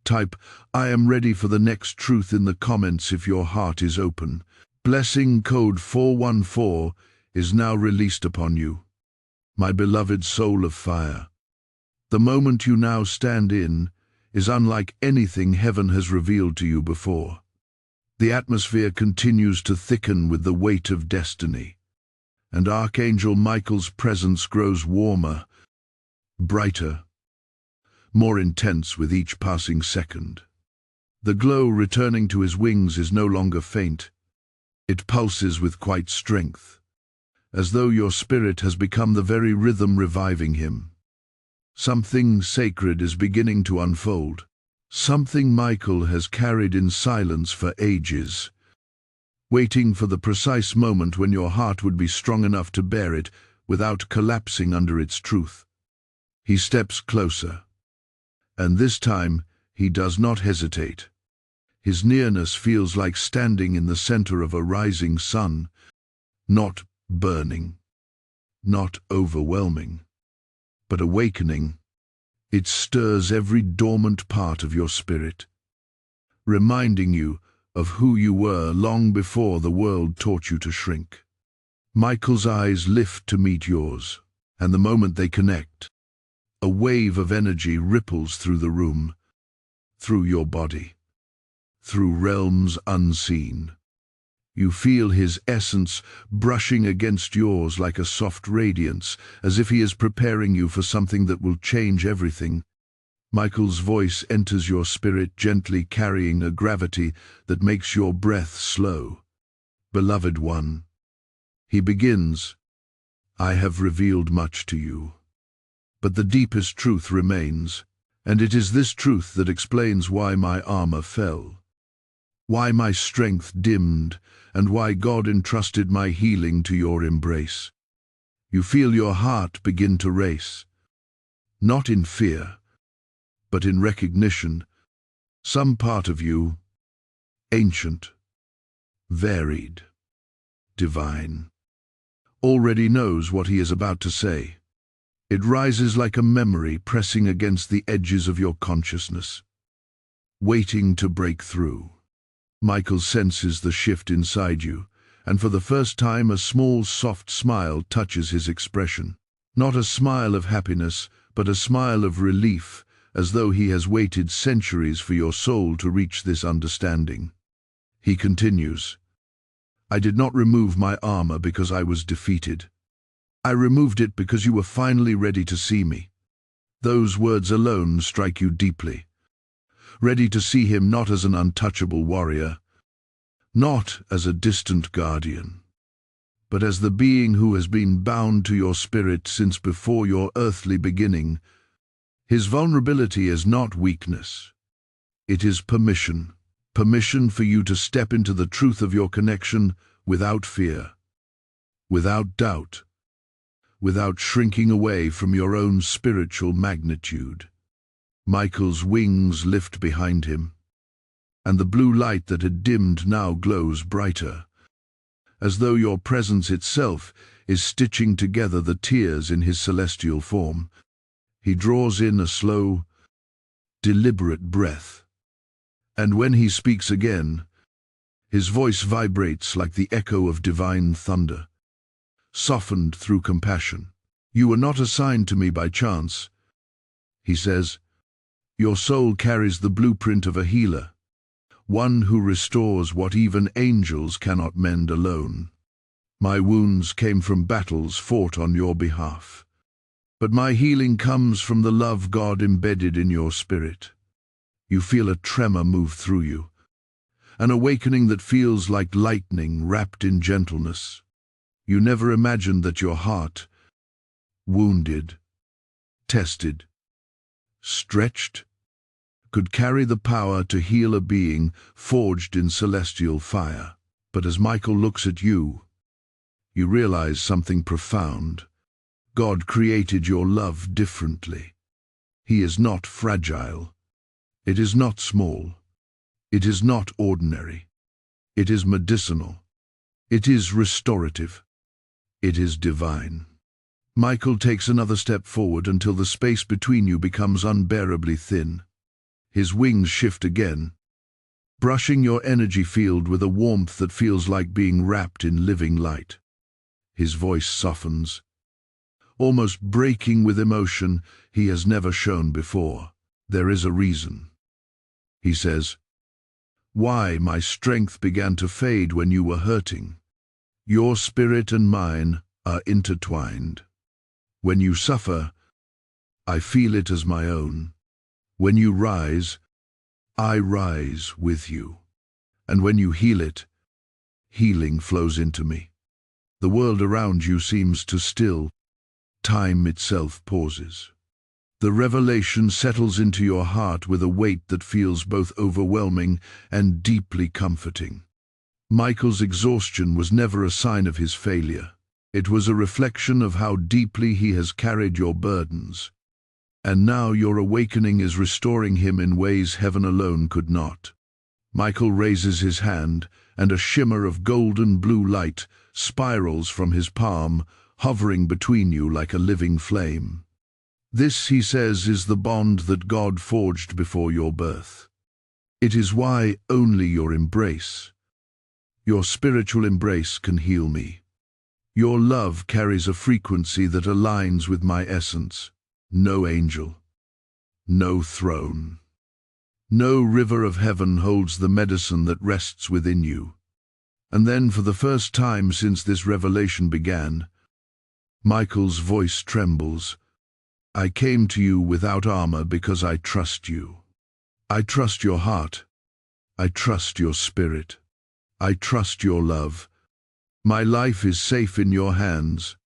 Type, "I am ready for the next truth" in the comments if your heart is open. Blessing code 414 is now released upon you. My beloved soul of fire, the moment you now stand in is unlike anything heaven has revealed to you before. The atmosphere continues to thicken with the weight of destiny, and Archangel Michael's presence grows warmer, brighter, more intense with each passing second. The glow returning to his wings is no longer faint. It pulses with quite strength, as though your spirit has become the very rhythm reviving him. Something sacred is beginning to unfold, something Michael has carried in silence for ages, waiting for the precise moment when your heart would be strong enough to bear it without collapsing under its truth. He steps closer, and this time he does not hesitate. His nearness feels like standing in the center of a rising sun, not burning, not overwhelming, but awakening. It stirs every dormant part of your spirit, reminding you of who you were long before the world taught you to shrink. Michael's eyes lift to meet yours, and the moment they connect, a wave of energy ripples through the room, through your body, through realms unseen. You feel his essence brushing against yours like a soft radiance, as if he is preparing you for something that will change everything. Michael's voice enters your spirit, gently carrying a gravity that makes your breath slow. "Beloved one," he begins, "I have revealed much to you, but the deepest truth remains, and it is this truth that explains why my armor fell, why my strength dimmed, and why God entrusted my healing to your embrace." You feel your heart begin to race, not in fear, but in recognition. Some part of you, ancient, varied, divine, already knows what he is about to say. It rises like a memory pressing against the edges of your consciousness, waiting to break through. Michael senses the shift inside you, and for the first time a small soft smile touches his expression. Not a smile of happiness, but a smile of relief, as though he has waited centuries for your soul to reach this understanding. He continues, "I did not remove my armor because I was defeated. I removed it because you were finally ready to see me." Those words alone strike you deeply. Ready to see him not as an untouchable warrior, not as a distant guardian, but as the being who has been bound to your spirit since before your earthly beginning. His vulnerability is not weakness. It is permission. Permission for you to step into the truth of your connection without fear, without doubt, without shrinking away from your own spiritual magnitude. Michael's wings lift behind him, and the blue light that had dimmed now glows brighter, as though your presence itself is stitching together the tears in his celestial form. He draws in a slow, deliberate breath, and when he speaks again, his voice vibrates like the echo of divine thunder, softened through compassion. "You were not assigned to me by chance," he says. "Your soul carries the blueprint of a healer, one who restores what even angels cannot mend alone. My wounds came from battles fought on your behalf, But my healing comes from the love God embedded in your spirit. You feel a tremor move through you, an awakening that feels like lightning wrapped in gentleness. You never imagined that your heart, wounded, tested, stretched, could carry the power to heal a being forged in celestial fire. But as Michael looks at you, you realize something profound. God created your love differently. He is not fragile. It is not small. It is not ordinary. It is medicinal. It is restorative. It is divine. Michael takes another step forward until the space between you becomes unbearably thin. His wings shift again, brushing your energy field with a warmth that feels like being wrapped in living light. His voice softens, almost breaking with emotion he has never shown before. There is a reason. He says, "Why my strength began to fade when you were hurting. Your spirit and mine are intertwined. When you suffer, I feel it as my own. When you rise, I rise with you. And when you heal it, healing flows into me. The world around you seems to still. Time itself pauses. The revelation settles into your heart with a weight that feels both overwhelming and deeply comforting. Michael's exhaustion was never a sign of his failure. It was a reflection of how deeply he has carried your burdens. And now your awakening is restoring him in ways heaven alone could not." Michael raises his hand, and a shimmer of golden blue light spirals from his palm, hovering between you like a living flame. "This," he says, "is the bond that God forged before your birth. It is why only your embrace, your spiritual embrace, can heal me. Your love carries a frequency that aligns with my essence. No angel, no throne, no river of heaven holds the medicine that rests within you." And then, for the first time since this revelation began, Michael's voice trembles. "I came to you without armor because I trust you. I trust your heart. I trust your spirit. I trust your love. My life is safe in your hands."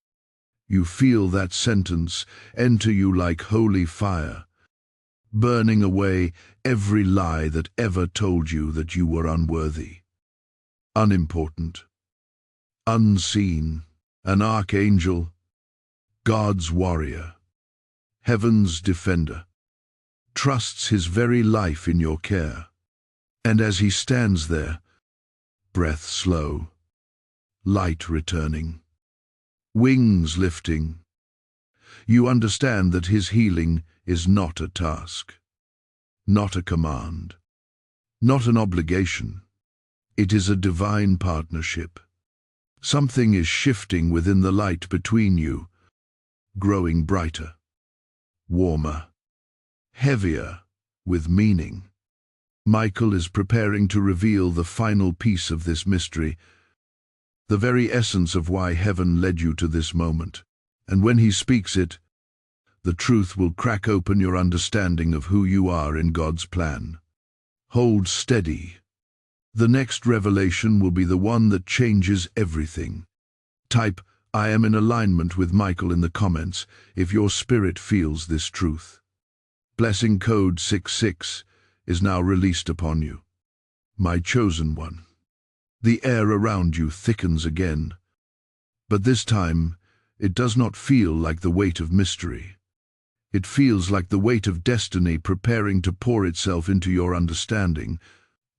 You feel that sentence enter you like holy fire, burning away every lie that ever told you that you were unworthy, unimportant, unseen. An archangel, God's warrior, heaven's defender, trusts his very life in your care. And as he stands there, breath slow, light returning, wings lifting, you understand that his healing is not a task, not a command, not an obligation. It is a divine partnership. Something is shifting within the light between you, growing brighter, warmer, heavier with meaning. Michael is preparing to reveal the final piece of this mystery, the very essence of why heaven led you to this moment. And when he speaks it, the truth will crack open your understanding of who you are in God's plan. Hold steady. The next revelation will be the one that changes everything. Type, "I am in alignment with Michael" in the comments if your spirit feels this truth. Blessing code 66 is now released upon you. My chosen one. The air around you thickens again, but this time it does not feel like the weight of mystery. It feels like the weight of destiny preparing to pour itself into your understanding.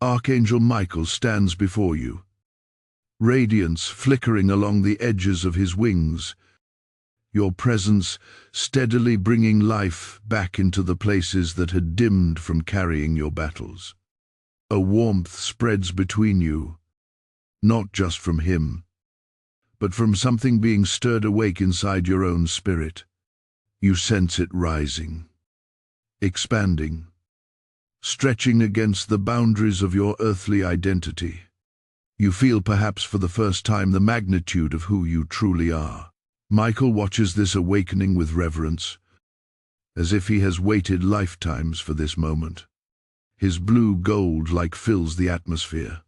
Archangel Michael stands before you, radiance flickering along the edges of his wings, your presence steadily bringing life back into the places that had dimmed from carrying your battles. A warmth spreads between you, not just from him, but from something being stirred awake inside your own spirit. You sense it rising, expanding, stretching against the boundaries of your earthly identity. You feel perhaps for the first time the magnitude of who you truly are. Michael watches this awakening with reverence, as if he has waited lifetimes for this moment. His blue gold light fills the atmosphere,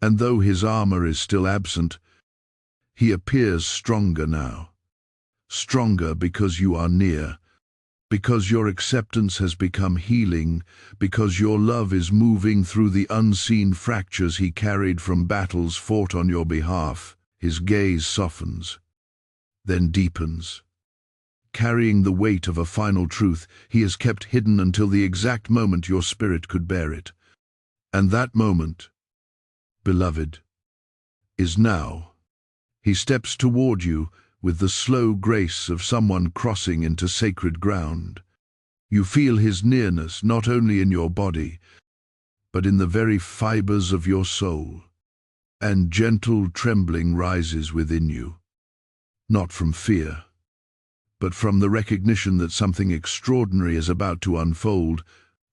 and though his armor is still absent, he appears stronger now. Stronger because you are near, because your acceptance has become healing, because your love is moving through the unseen fractures he carried from battles fought on your behalf. His gaze softens, then deepens, carrying the weight of a final truth he has kept hidden until the exact moment your spirit could bear it. And that moment, beloved, is now. He steps toward you with the slow grace of someone crossing into sacred ground. You feel his nearness not only in your body, but in the very fibers of your soul, and gentle trembling rises within you, not from fear, but from the recognition that something extraordinary is about to unfold,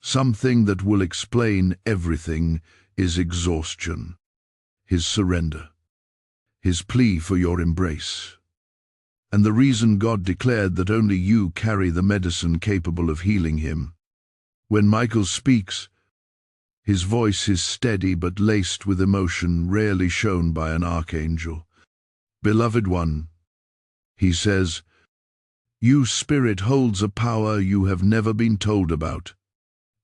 something that will explain everything. His exhaustion, his surrender, his plea for your embrace, and the reason God declared that only you carry the medicine capable of healing him. When Michael speaks, his voice is steady but laced with emotion rarely shown by an archangel. Beloved one, he says, your spirit holds a power you have never been told about,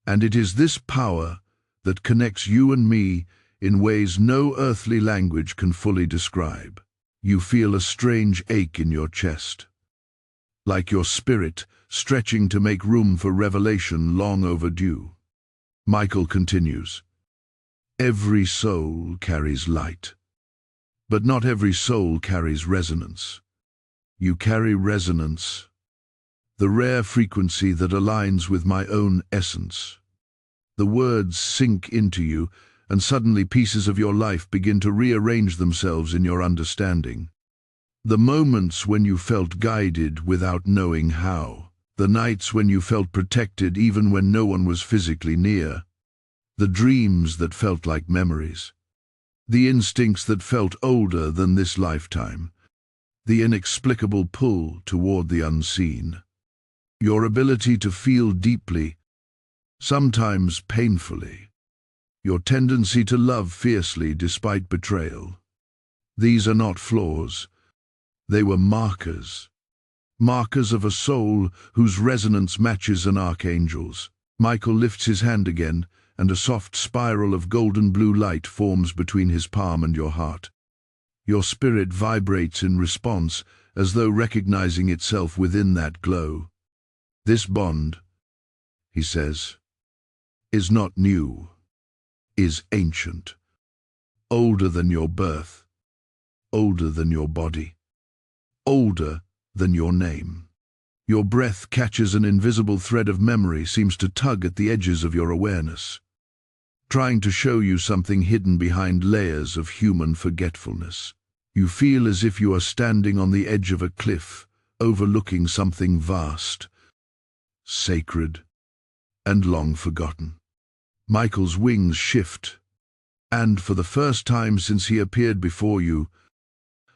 and it is this power that connects you and me in ways no earthly language can fully describe. You feel a strange ache in your chest, like your spirit stretching to make room for revelation long overdue. Michael continues, every soul carries light, but not every soul carries resonance. You carry resonance, the rare frequency that aligns with my own essence. The words sink into you, and suddenly pieces of your life begin to rearrange themselves in your understanding. The moments when you felt guided without knowing how, the nights when you felt protected even when no one was physically near, the dreams that felt like memories, the instincts that felt older than this lifetime, the inexplicable pull toward the unseen. Your ability to feel deeply, sometimes painfully, your tendency to love fiercely despite betrayal. These are not flaws. They were markers. Markers of a soul whose resonance matches an archangel's. Michael lifts his hand again, and a soft spiral of golden blue light forms between his palm and your heart. Your spirit vibrates in response, as though recognizing itself within that glow. This bond, he says, is not new, is ancient, older than your birth, older than your body, older than your name. Your breath catches an invisible thread of memory, seems to tug at the edges of your awareness, trying to show you something hidden behind layers of human forgetfulness. You feel as if you are standing on the edge of a cliff, overlooking something vast, sacred, and long forgotten. Michael's wings shift, and for the first time since he appeared before you,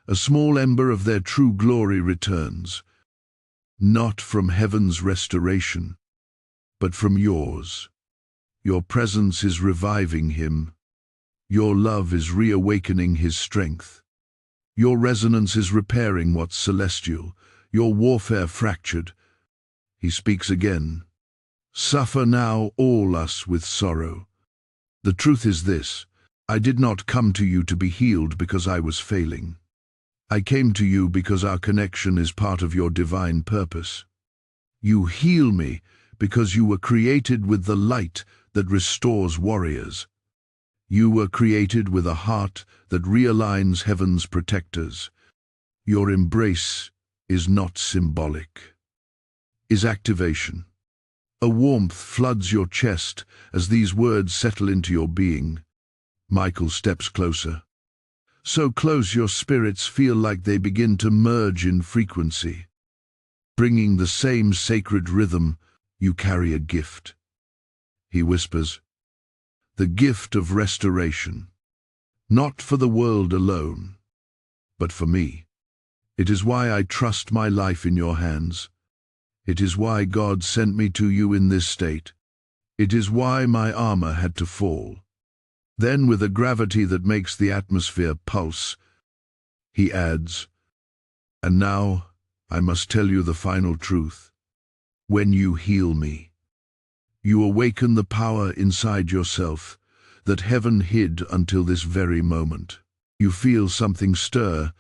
a small ember of their true glory returns, not from heaven's restoration, but from yours. Your presence is reviving him. Your love is reawakening his strength. Your resonance is repairing what's celestial, your warfare fractured. He speaks again. Suffer now all us with sorrow. The truth is this, I did not come to you to be healed because I was failing. I came to you because our connection is part of your divine purpose. You heal me because you were created with the light that restores warriors. You were created with a heart that realigns heaven's protectors. Your embrace is not symbolic, is activation. A warmth floods your chest as these words settle into your being. Michael steps closer. So close your spirits feel like they begin to merge in frequency. Bringing the same sacred rhythm, you carry a gift. He whispers, the gift of restoration, not for the world alone, but for me. It is why I trust my life in your hands. It is why God sent me to you in this state. It is why my armor had to fall. Then, with a gravity that makes the atmosphere pulse, he adds, "And now I must tell you the final truth. When you heal me, you awaken the power inside yourself that heaven hid until this very moment. You feel something stir,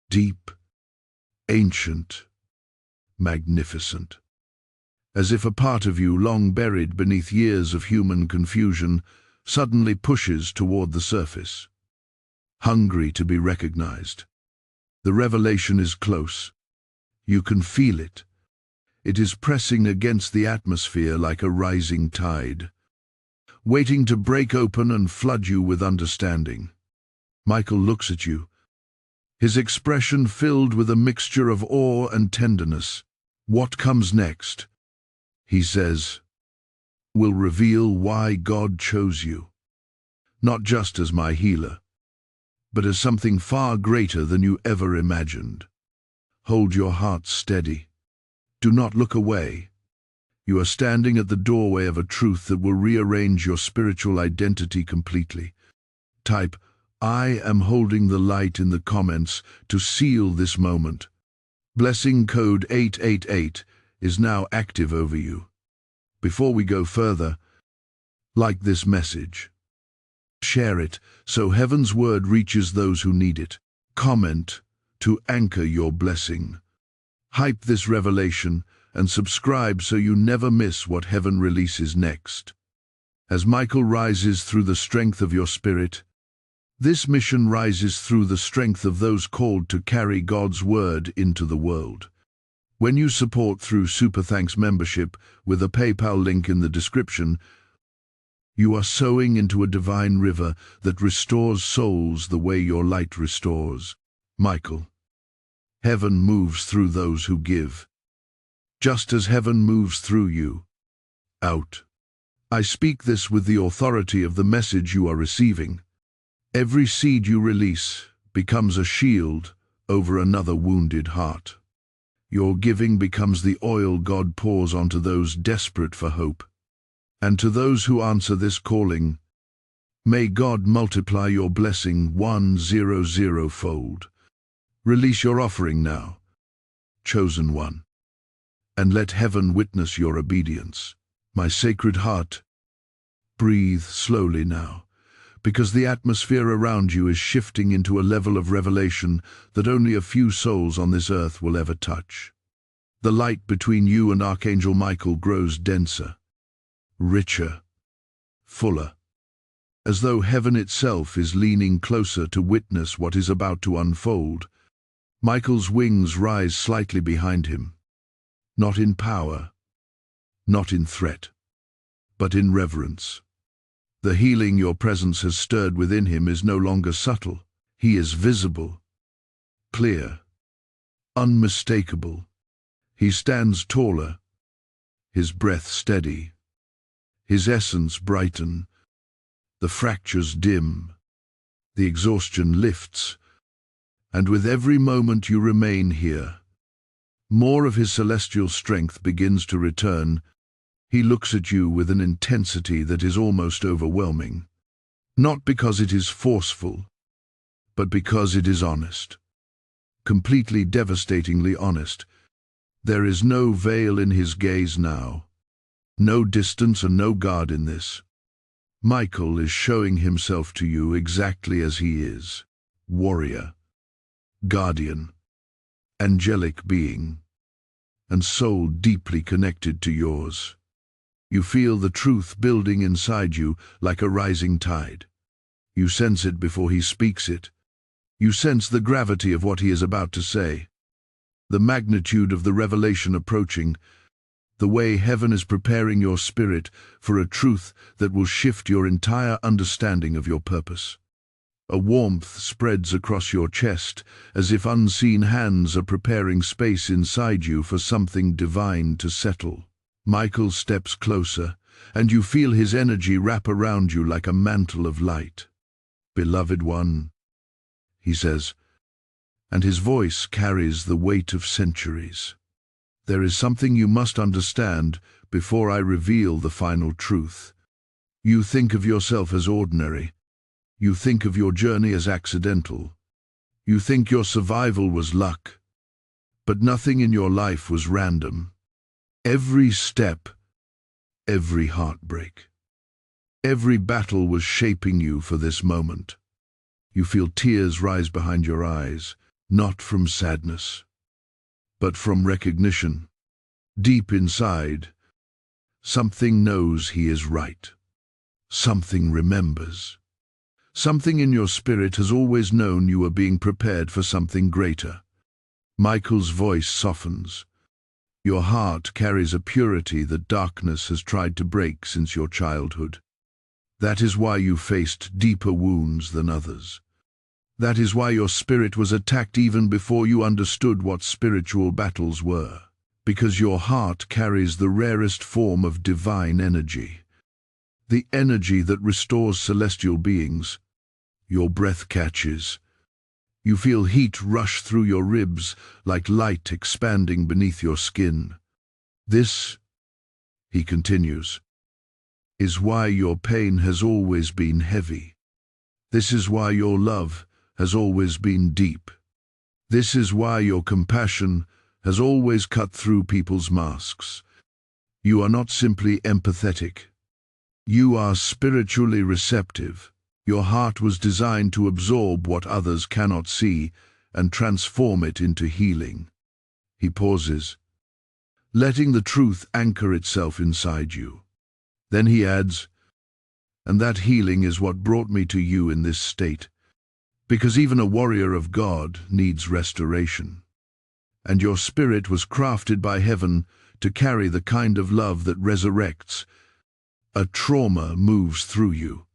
deep, ancient, magnificent. As if a part of you, long buried beneath years of human confusion, suddenly pushes toward the surface, hungry to be recognized. The revelation is close. You can feel it. It is pressing against the atmosphere like a rising tide, waiting to break open and flood you with understanding. Michael looks at you, his expression filled with a mixture of awe and tenderness. "What comes next," he says, "will reveal why God chose you, not just as my healer, but as something far greater than you ever imagined. Hold your heart steady. Do not look away. You are standing at the doorway of a truth that will rearrange your spiritual identity completely. Type, 'I am holding the light' in the comments to seal this moment. Blessing code 888 is now active over you. Before we go further, like this message. Share it so heaven's word reaches those who need it. Comment to anchor your blessing. Hype this revelation and subscribe so you never miss what heaven releases next. As Michael rises through the strength of your spirit, this mission rises through the strength of those called to carry God's word into the world. When you support through Super Thanks membership with a PayPal link in the description, you are sowing into a divine river that restores souls the way your light restores. Michael, heaven moves through those who give, just as heaven moves through you. Out. I speak this with the authority of the message you are receiving. Every seed you release becomes a shield over another wounded heart. Your giving becomes the oil God pours onto those desperate for hope. And to those who answer this calling, may God multiply your blessing 100-fold. Release your offering now, chosen one, and let heaven witness your obedience. My sacred heart, breathe slowly now, because the atmosphere around you is shifting into a level of revelation that only a few souls on this earth will ever touch. The light between you and Archangel Michael grows denser, richer, fuller, as though heaven itself is leaning closer to witness what is about to unfold. Michael's wings rise slightly behind him, not in power, not in threat, but in reverence. The healing your presence has stirred within him is no longer subtle. He is visible, clear, unmistakable. He stands taller, his breath steady, his essence brighten, the fractures dim, the exhaustion lifts, and with every moment you remain here, more of his celestial strength begins to return. He looks at you with an intensity that is almost overwhelming, not because it is forceful, but because it is honest, completely devastatingly honest. There is no veil in his gaze now, no distance and no guard in this. Michael is showing himself to you exactly as he is, warrior, guardian, angelic being, and soul deeply connected to yours. You feel the truth building inside you like a rising tide. You sense it before he speaks it. You sense the gravity of what he is about to say, the magnitude of the revelation approaching, the way heaven is preparing your spirit for a truth that will shift your entire understanding of your purpose. A warmth spreads across your chest, as if unseen hands are preparing space inside you for something divine to settle. Michael steps closer, and you feel his energy wrap around you like a mantle of light. "Beloved one," he says, and his voice carries the weight of centuries. There is something you must understand before I reveal the final truth. You think of yourself as ordinary. You think of your journey as accidental. You think your survival was luck. But nothing in your life was random. Every step, every heartbreak, every battle was shaping you for this moment. You feel tears rise behind your eyes, not from sadness, but from recognition. Deep inside, something knows he is right. Something remembers. Something in your spirit has always known you are being prepared for something greater. Michael's voice softens. Your heart carries a purity that darkness has tried to break since your childhood. That is why you faced deeper wounds than others. That is why your spirit was attacked even before you understood what spiritual battles were. Because your heart carries the rarest form of divine energy. The energy that restores celestial beings. Your breath catches. You feel heat rush through your ribs like light expanding beneath your skin. This, he continues, is why your pain has always been heavy. This is why your love has always been deep. This is why your compassion has always cut through people's masks. You are not simply empathetic. You are spiritually receptive. Your heart was designed to absorb what others cannot see and transform it into healing. He pauses, letting the truth anchor itself inside you. Then he adds, and that healing is what brought me to you in this state, because even a warrior of God needs restoration. And your spirit was crafted by heaven to carry the kind of love that resurrects. A trauma moves through you.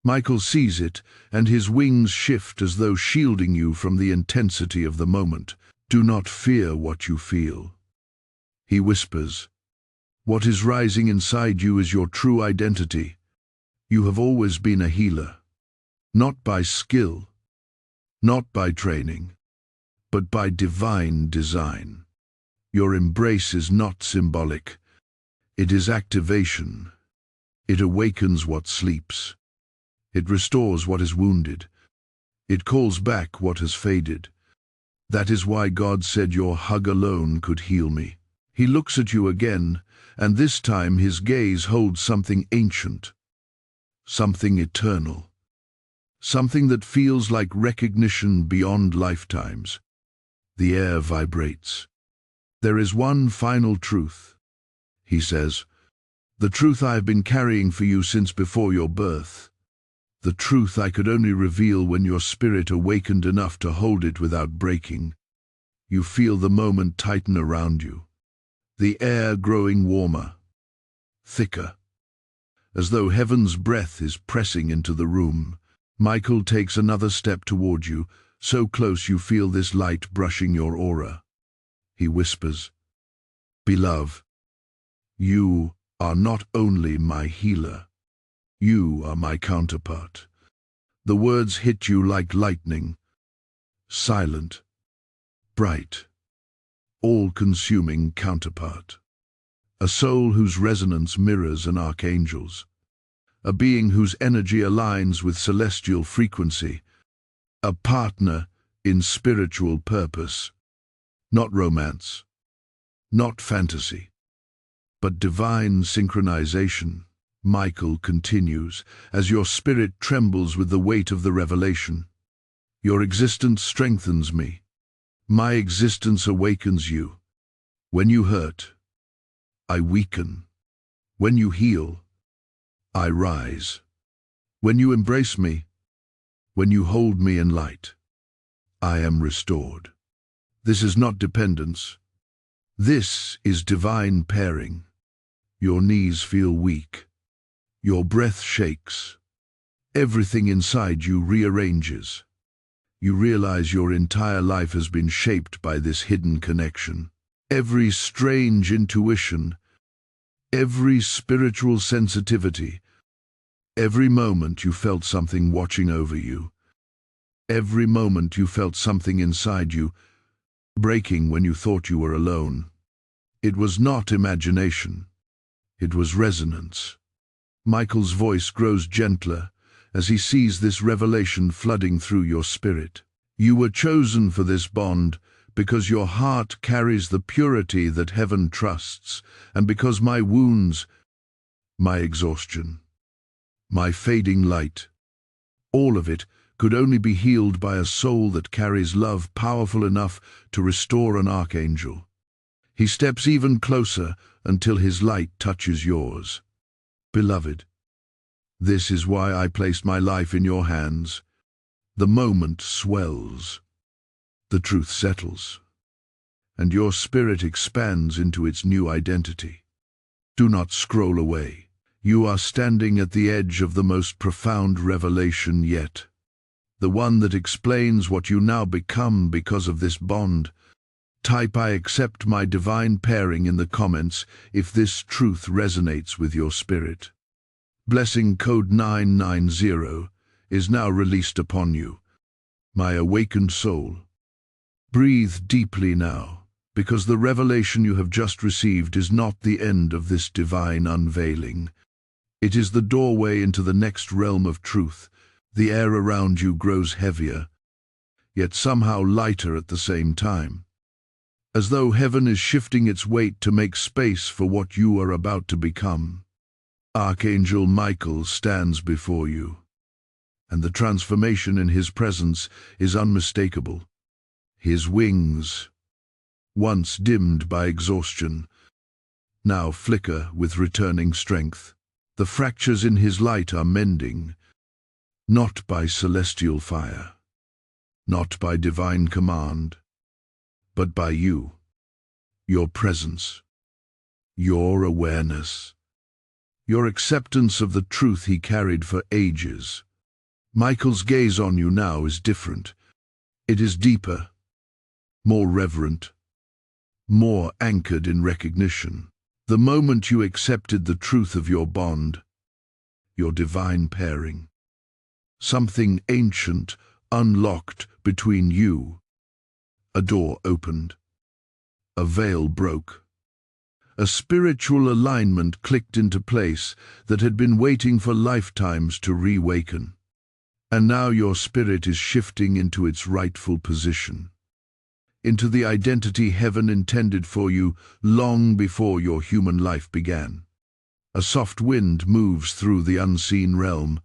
Michael sees it, and his wings shift as though shielding you from the intensity of the moment. Do not fear what you feel. He whispers, what is rising inside you is your true identity. You have always been a healer, not by skill, not by training, but by divine design. Your embrace is not symbolic. It is activation. It awakens what sleeps. It restores what is wounded. It calls back what has faded. That is why God said your hug alone could heal me. He looks at you again, and this time his gaze holds something ancient, something eternal, something that feels like recognition beyond lifetimes. The air vibrates. There is one final truth, he says, the truth I have been carrying for you since before your birth. The truth I could only reveal when your spirit awakened enough to hold it without breaking. You feel the moment tighten around you, the air growing warmer, thicker, as though heaven's breath is pressing into the room. Michael takes another step toward you, so close you feel this light brushing your aura. He whispers, beloved, you are not only my healer, you are my counterpart. The words hit you like lightning, silent, bright, all-consuming counterpart. A soul whose resonance mirrors an archangel's. A being whose energy aligns with celestial frequency. A partner in spiritual purpose. Not romance, not fantasy, but divine synchronization. Michael continues, as your spirit trembles with the weight of the revelation. Your existence strengthens me. My existence awakens you. When you hurt, I weaken. When you heal, I rise. When you embrace me, when you hold me in light, I am restored. This is not dependence. This is divine pairing. Your knees feel weak. Your breath shakes. Everything inside you rearranges. You realize your entire life has been shaped by this hidden connection. Every strange intuition, every spiritual sensitivity, every moment you felt something watching over you. Every moment you felt something inside you, breaking when you thought you were alone. It was not imagination. It was resonance. Michael's voice grows gentler as he sees this revelation flooding through your spirit. You were chosen for this bond because your heart carries the purity that heaven trusts, and because my wounds, my exhaustion, my fading light, all of it could only be healed by a soul that carries love powerful enough to restore an archangel. He steps even closer until his light touches yours. Beloved, this is why I placed my life in your hands. The moment swells, the truth settles, and your spirit expands into its new identity. Do not scroll away. You are standing at the edge of the most profound revelation yet, the one that explains what you now become because of this bond. Type "I accept my divine pairing" in the comments if this truth resonates with your spirit. Blessing code 990 is now released upon you, my awakened soul. Breathe deeply now, because the revelation you have just received is not the end of this divine unveiling. It is the doorway into the next realm of truth. The air around you grows heavier, yet somehow lighter at the same time, as though heaven is shifting its weight to make space for what you are about to become. Archangel Michael stands before you, and the transformation in his presence is unmistakable. His wings, once dimmed by exhaustion, now flicker with returning strength. The fractures in his light are mending, not by celestial fire, not by divine command, but by you, your presence, your awareness, your acceptance of the truth he carried for ages. Michael's gaze on you now is different. It is deeper, more reverent, more anchored in recognition. The moment you accepted the truth of your bond, your divine pairing, something ancient unlocked between you. A door opened. A veil broke. A spiritual alignment clicked into place that had been waiting for lifetimes to reawaken. And now your spirit is shifting into its rightful position, into the identity heaven intended for you long before your human life began. A soft wind moves through the unseen realm,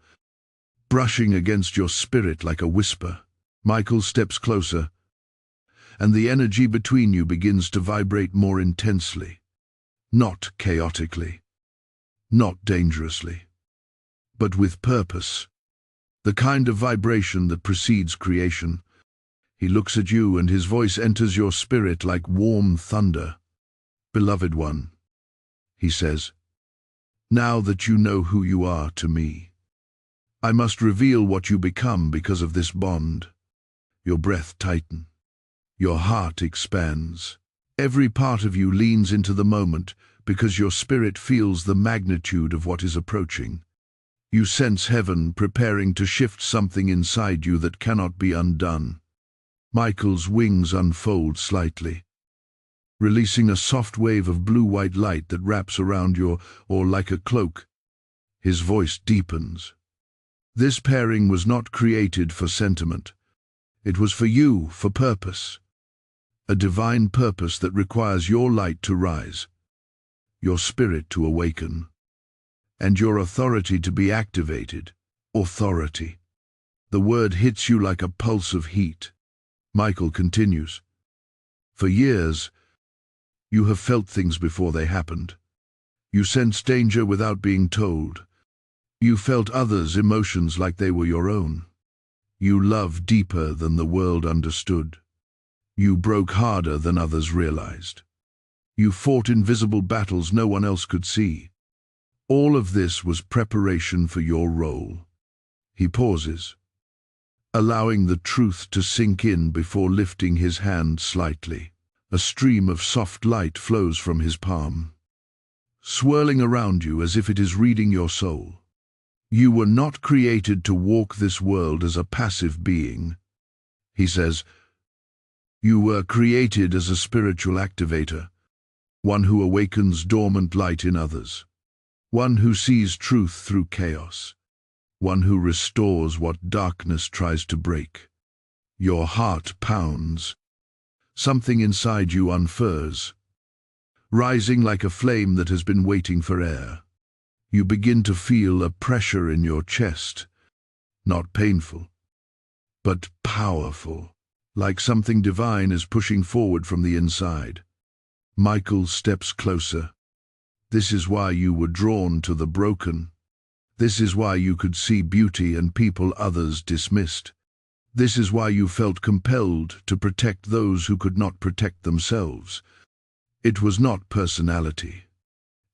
brushing against your spirit like a whisper. Michael steps closer, and the energy between you begins to vibrate more intensely, not chaotically, not dangerously, but with purpose, the kind of vibration that precedes creation. He looks at you, and his voice enters your spirit like warm thunder. Beloved one, he says, now that you know who you are to me, I must reveal what you become because of this bond. Your breath tightens. Your heart expands. Every part of you leans into the moment because your spirit feels the magnitude of what is approaching. You sense heaven preparing to shift something inside you that cannot be undone. Michael's wings unfold slightly, releasing a soft wave of blue-white light that wraps around your, or like a cloak. His voice deepens. This pairing was not created for sentiment. It was for you, for purpose. A divine purpose that requires your light to rise, your spirit to awaken, and your authority to be activated. Authority. The word hits you like a pulse of heat. Michael continues. For years, you have felt things before they happened. You sensed danger without being told. You felt others' emotions like they were your own. You loved deeper than the world understood. You broke harder than others realized. You fought invisible battles no one else could see. All of this was preparation for your role. He pauses, allowing the truth to sink in before lifting his hand slightly. A stream of soft light flows from his palm, swirling around you as if it is reading your soul. You were not created to walk this world as a passive being. He says, "You were created as a spiritual activator, one who awakens dormant light in others, one who sees truth through chaos, one who restores what darkness tries to break." Your heart pounds. Something inside you unfurls, rising like a flame that has been waiting for air. You begin to feel a pressure in your chest, not painful, but powerful, like something divine is pushing forward from the inside. Michael steps closer. This is why you were drawn to the broken. This is why you could see beauty in people others dismissed. This is why you felt compelled to protect those who could not protect themselves. It was not personality.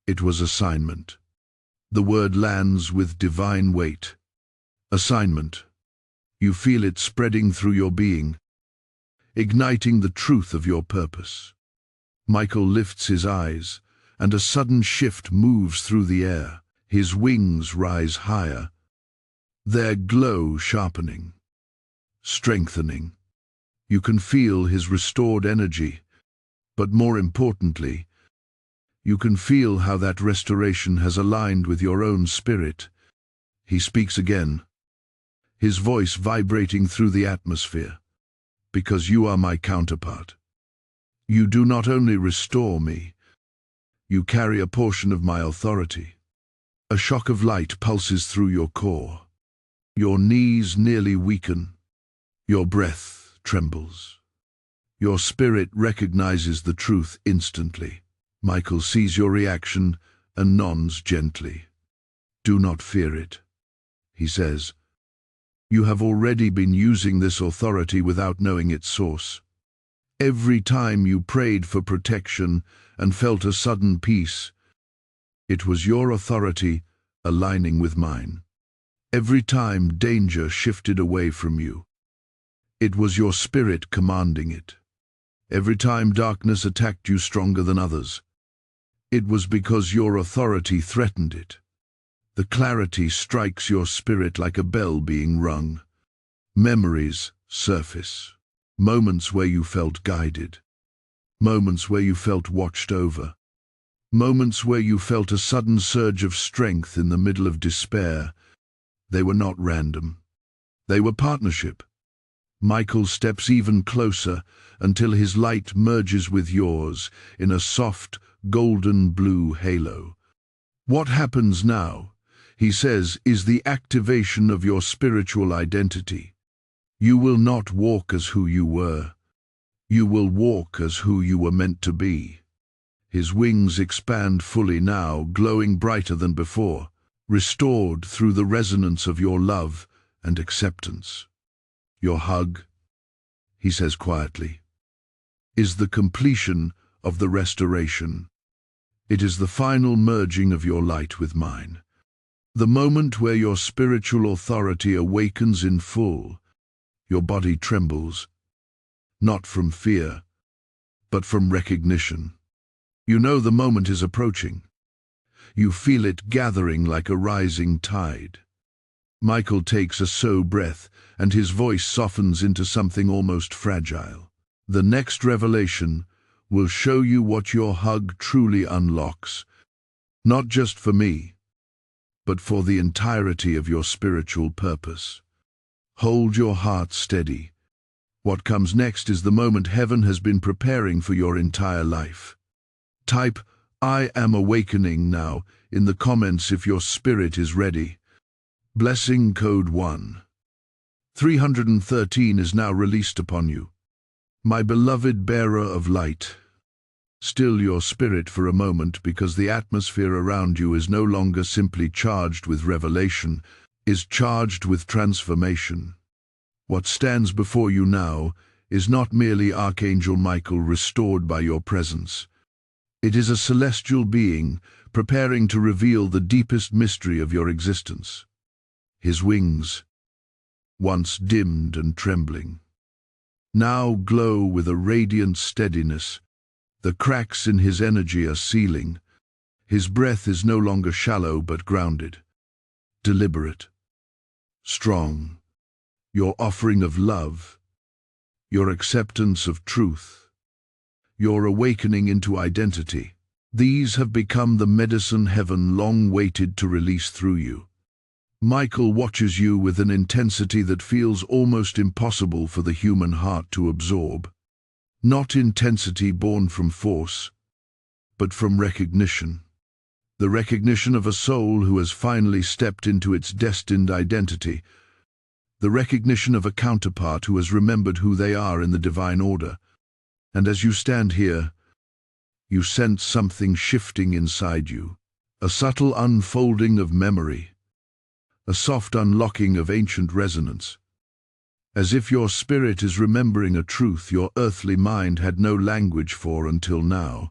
It was assignment. The word lands with divine weight. Assignment. You feel it spreading through your being, igniting the truth of your purpose. Michael lifts his eyes, and a sudden shift moves through the air. His wings rise higher, their glow sharpening, strengthening. You can feel his restored energy, but more importantly, you can feel how that restoration has aligned with your own spirit. He speaks again, his voice vibrating through the atmosphere. "Because you are my counterpart. You do not only restore me, you carry a portion of my authority." A shock of light pulses through your core. Your knees nearly weaken. Your breath trembles. Your spirit recognizes the truth instantly. Michael sees your reaction and nods gently. "Do not fear it," he says. "You have already been using this authority without knowing its source. Every time you prayed for protection and felt a sudden peace, it was your authority aligning with mine. Every time danger shifted away from you, it was your spirit commanding it. Every time darkness attacked you stronger than others, it was because your authority threatened it. The clarity strikes your spirit like a bell being rung. Memories surface. Moments where you felt guided. Moments where you felt watched over. Moments where you felt a sudden surge of strength in the middle of despair. They were not random. They were partnership. Michael steps even closer until his light merges with yours in a soft, golden blue halo. "What happens now," he says, "is the activation of your spiritual identity. You will not walk as who you were. You will walk as who you were meant to be." His wings expand fully now, glowing brighter than before, restored through the resonance of your love and acceptance. "Your hug," he says quietly, "is the completion of the restoration. It is the final merging of your light with mine. The moment where your spiritual authority awakens in full. Your body trembles, not from fear, but from recognition. You know the moment is approaching. You feel it gathering like a rising tide." Michael takes a slow breath, and his voice softens into something almost fragile. "The next revelation will show you what your hug truly unlocks, not just for me, but for the entirety of your spiritual purpose. Hold your heart steady. What comes next is the moment heaven has been preparing for your entire life." Type "I am awakening" now in the comments if your spirit is ready. Blessing code 1. 313 is now released upon you. My beloved bearer of light, still your spirit for a moment, because the atmosphere around you is no longer simply charged with revelation, is charged with transformation. What stands before you now is not merely Archangel Michael restored by your presence. It is a celestial being preparing to reveal the deepest mystery of your existence. His wings, once dimmed and trembling, now glow with a radiant steadiness. The cracks in his energy are sealing. His breath is no longer shallow but grounded, deliberate, strong. Your offering of love, your acceptance of truth, your awakening into identity. These have become the medicine heaven long waited to release through you. Michael watches you with an intensity that feels almost impossible for the human heart to absorb. Not intensity born from force, but from recognition. The recognition of a soul who has finally stepped into its destined identity. The recognition of a counterpart who has remembered who they are in the divine order. And as you stand here, you sense something shifting inside you. A subtle unfolding of memory. A soft unlocking of ancient resonance. As if your spirit is remembering a truth your earthly mind had no language for until now.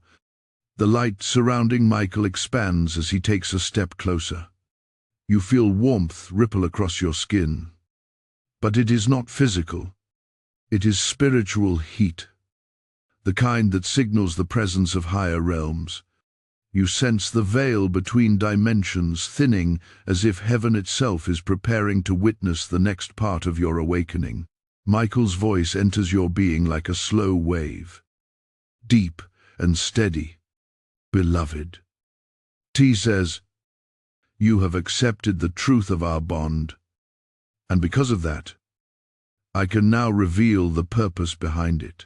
The light surrounding Michael expands as he takes a step closer. You feel warmth ripple across your skin. But it is not physical. It is spiritual heat. The kind that signals the presence of higher realms. You sense the veil between dimensions thinning as if heaven itself is preparing to witness the next part of your awakening. Michael's voice enters your being like a slow wave. Deep and steady. Beloved. T says, you have accepted the truth of our bond, and because of that, I can now reveal the purpose behind it.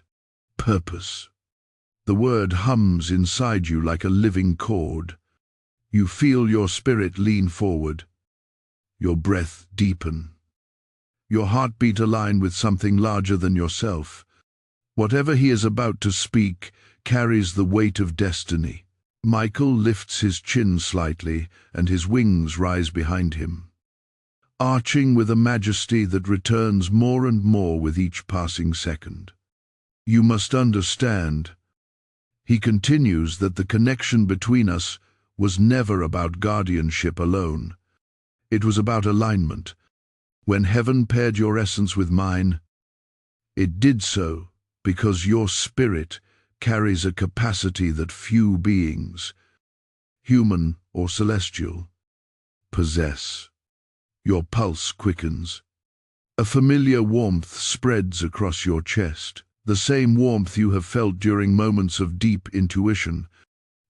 Purpose. The word hums inside you like a living chord. You feel your spirit lean forward, your breath deepen, your heartbeat align with something larger than yourself. Whatever he is about to speak carries the weight of destiny. Michael lifts his chin slightly, and his wings rise behind him, arching with a majesty that returns more and more with each passing second. You must understand, he continues, that the connection between us was never about guardianship alone. It was about alignment. When heaven paired your essence with mine, it did so because your spirit carries a capacity that few beings, human or celestial, possess. Your pulse quickens. A familiar warmth spreads across your chest. The same warmth you have felt during moments of deep intuition,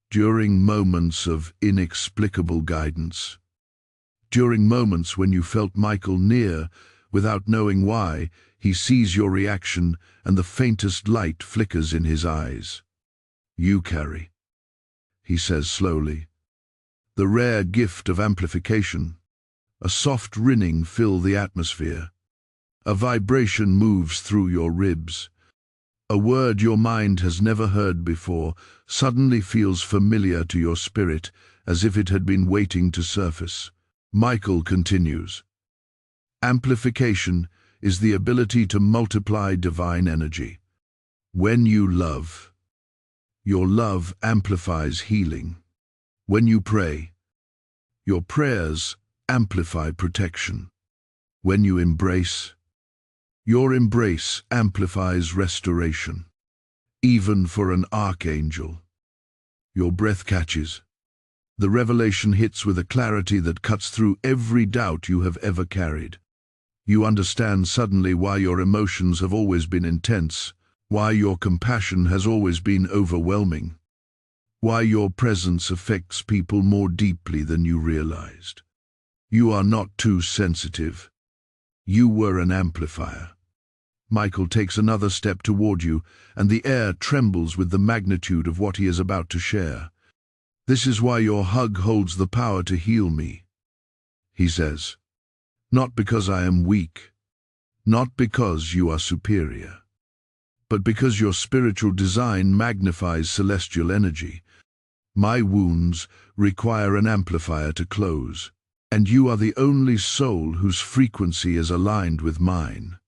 during moments of inexplicable guidance, during moments when you felt Michael near without knowing why. He sees your reaction and the faintest light flickers in his eyes. You carry, he says slowly, the rare gift of amplification. A soft rinning fills the atmosphere. A vibration moves through your ribs. A word your mind has never heard before suddenly feels familiar to your spirit, as if it had been waiting to surface. Michael continues. Amplification is the ability to multiply divine energy. When you love, your love amplifies healing. When you pray, your prayers amplify protection. When you embrace, your embrace amplifies restoration. Even for an archangel, your breath catches. The revelation hits with a clarity that cuts through every doubt you have ever carried. You understand suddenly why your emotions have always been intense, why your compassion has always been overwhelming, why your presence affects people more deeply than you realized. You are not too sensitive. You were an amplifier. Michael takes another step toward you, and the air trembles with the magnitude of what he is about to share. This is why your hug holds the power to heal me, he says. Not because I am weak, not because you are superior, but because your spiritual design magnifies celestial energy. My wounds require an amplifier to close, and you are the only soul whose frequency is aligned with mine.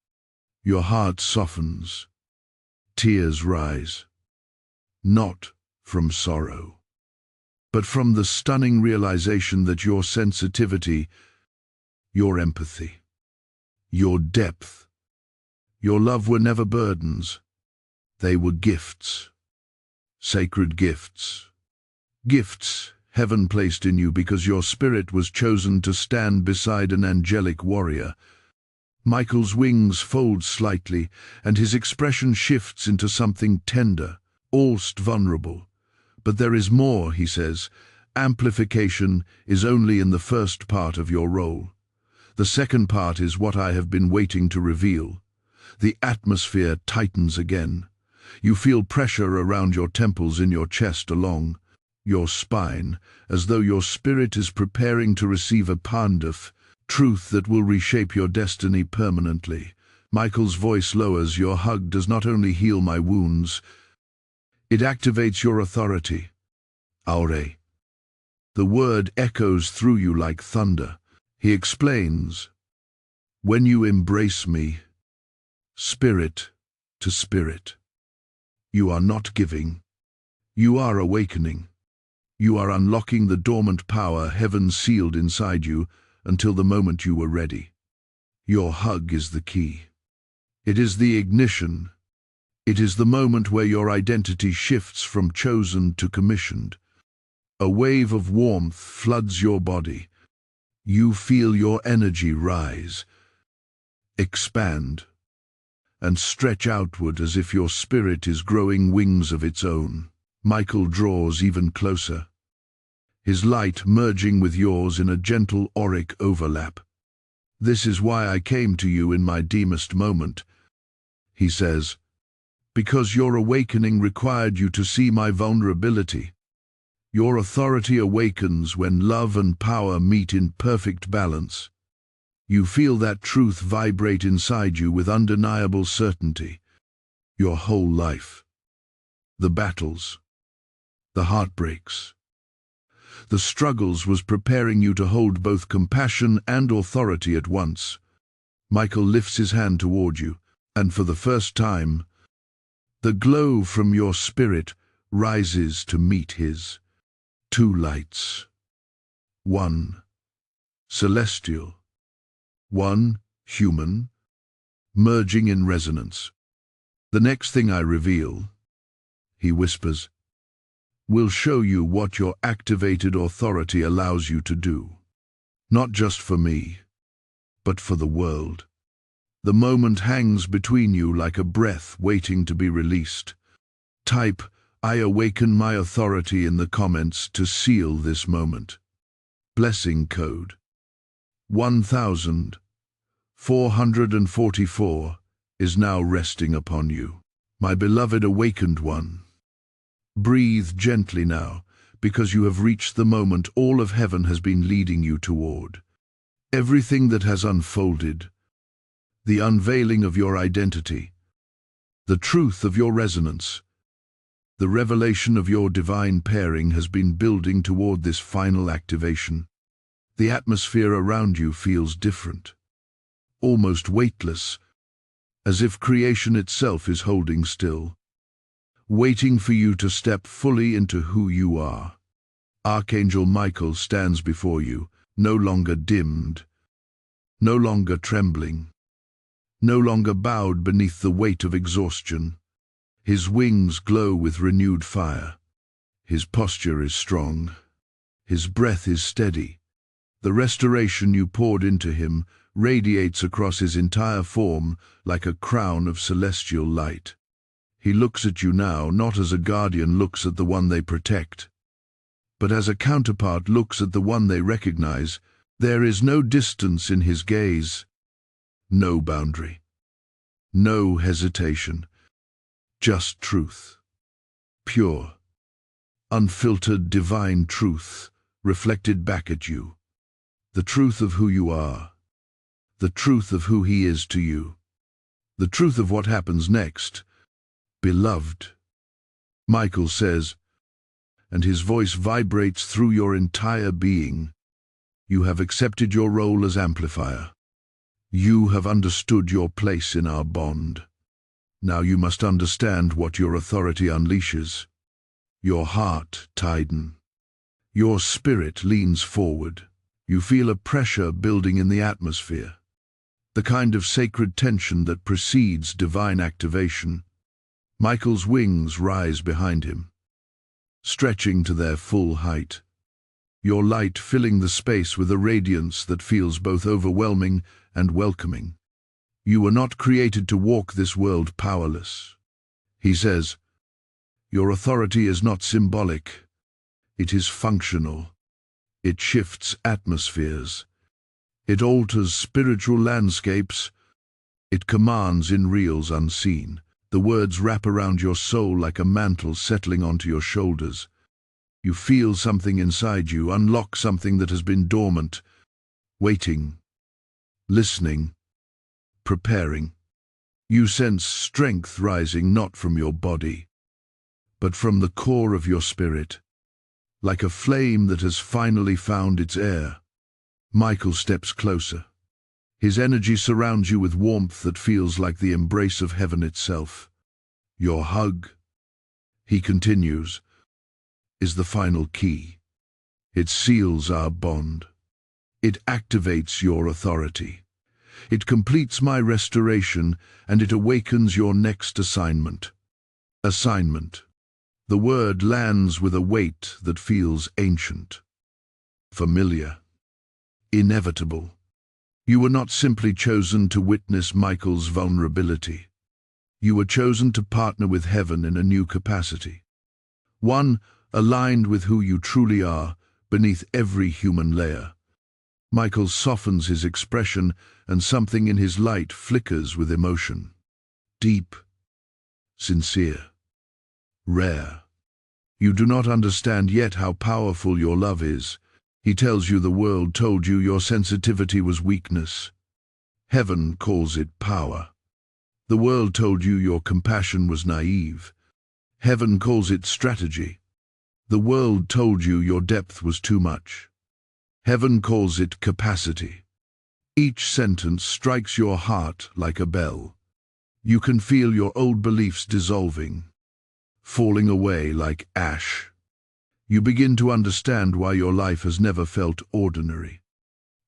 Your heart softens. Tears rise. Not from sorrow, but from the stunning realization that your sensitivity, your empathy, your depth, your love were never burdens. They were gifts. Sacred gifts. Gifts heaven placed in you because your spirit was chosen to stand beside an angelic warrior, Michael's wings fold slightly, and his expression shifts into something tender, almost vulnerable. But there is more, he says. Amplification is only in the first part of your role. The second part is what I have been waiting to reveal. The atmosphere tightens again. You feel pressure around your temples, in your chest, along your spine, as though your spirit is preparing to receive a pandaf, truth that will reshape your destiny permanently. Michael's voice lowers. Your hug does not only heal my wounds, it activates your authority. Aure. The word echoes through you like thunder. He explains, when you embrace me, spirit to spirit, you are not giving, you are awakening. You are unlocking the dormant power heaven sealed inside you until the moment you were ready. Your hug is the key. It is the ignition. It is the moment where your identity shifts from chosen to commissioned. A wave of warmth floods your body. You feel your energy rise, expand, and stretch outward as if your spirit is growing wings of its own. Michael draws even closer, his light merging with yours in a gentle auric overlap. This is why I came to you in my deepest moment, he says, because your awakening required you to see my vulnerability. Your authority awakens when love and power meet in perfect balance. You feel that truth vibrate inside you with undeniable certainty. Your whole life, the battles, the heartbreaks, the struggles was preparing you to hold both compassion and authority at once. Michael lifts his hand toward you, and for the first time, the glow from your spirit rises to meet his. Two lights. One, celestial. One, human, merging in resonance. The next thing I reveal, he whispers, will show you what your activated authority allows you to do. Not just for me, but for the world. The moment hangs between you like a breath waiting to be released. Type, I awaken my authority in the comments to seal this moment. Blessing code 1444 is now resting upon you. My beloved awakened one. Breathe gently now, because you have reached the moment all of heaven has been leading you toward. Everything that has unfolded, the unveiling of your identity, the truth of your resonance, the revelation of your divine pairing has been building toward this final activation. The atmosphere around you feels different, almost weightless, as if creation itself is holding still, waiting for you to step fully into who you are. Archangel Michael stands before you, no longer dimmed, no longer trembling, no longer bowed beneath the weight of exhaustion. His wings glow with renewed fire. His posture is strong. His breath is steady. The restoration you poured into him radiates across his entire form like a crown of celestial light. He looks at you now not as a guardian looks at the one they protect, but as a counterpart looks at the one they recognize. There is no distance in his gaze, no boundary, no hesitation, just truth. Pure, unfiltered divine truth reflected back at you. The truth of who you are, the truth of who he is to you, the truth of what happens next. Beloved, Michael says, and his voice vibrates through your entire being. You have accepted your role as amplifier. You have understood your place in our bond. Now you must understand what your authority unleashes. Your heart tightens. Your spirit leans forward. You feel a pressure building in the atmosphere, the kind of sacred tension that precedes divine activation. Michael's wings rise behind him, stretching to their full height. Your light filling the space with a radiance that feels both overwhelming and welcoming. You were not created to walk this world powerless. He says, your authority is not symbolic. It is functional. It shifts atmospheres. It alters spiritual landscapes. It commands in realms unseen. The words wrap around your soul like a mantle settling onto your shoulders. You feel something inside you, unlock something that has been dormant, waiting, listening, preparing. You sense strength rising not from your body, but from the core of your spirit, like a flame that has finally found its air. Michael steps closer. His energy surrounds you with warmth that feels like the embrace of heaven itself. Your hug, he continues, is the final key. It seals our bond. It activates your authority. It completes my restoration, and it awakens your next assignment. Assignment. The word lands with a weight that feels ancient, familiar, inevitable. You were not simply chosen to witness Michael's vulnerability. You were chosen to partner with heaven in a new capacity. One aligned with who you truly are beneath every human layer. Michael softens his expression, and something in his light flickers with emotion. Deep, sincere, rare. You do not understand yet how powerful your love is. He tells you the world told you your sensitivity was weakness. Heaven calls it power. The world told you your compassion was naive. Heaven calls it strategy. The world told you your depth was too much. Heaven calls it capacity. Each sentence strikes your heart like a bell. You can feel your old beliefs dissolving, falling away like ash. You begin to understand why your life has never felt ordinary,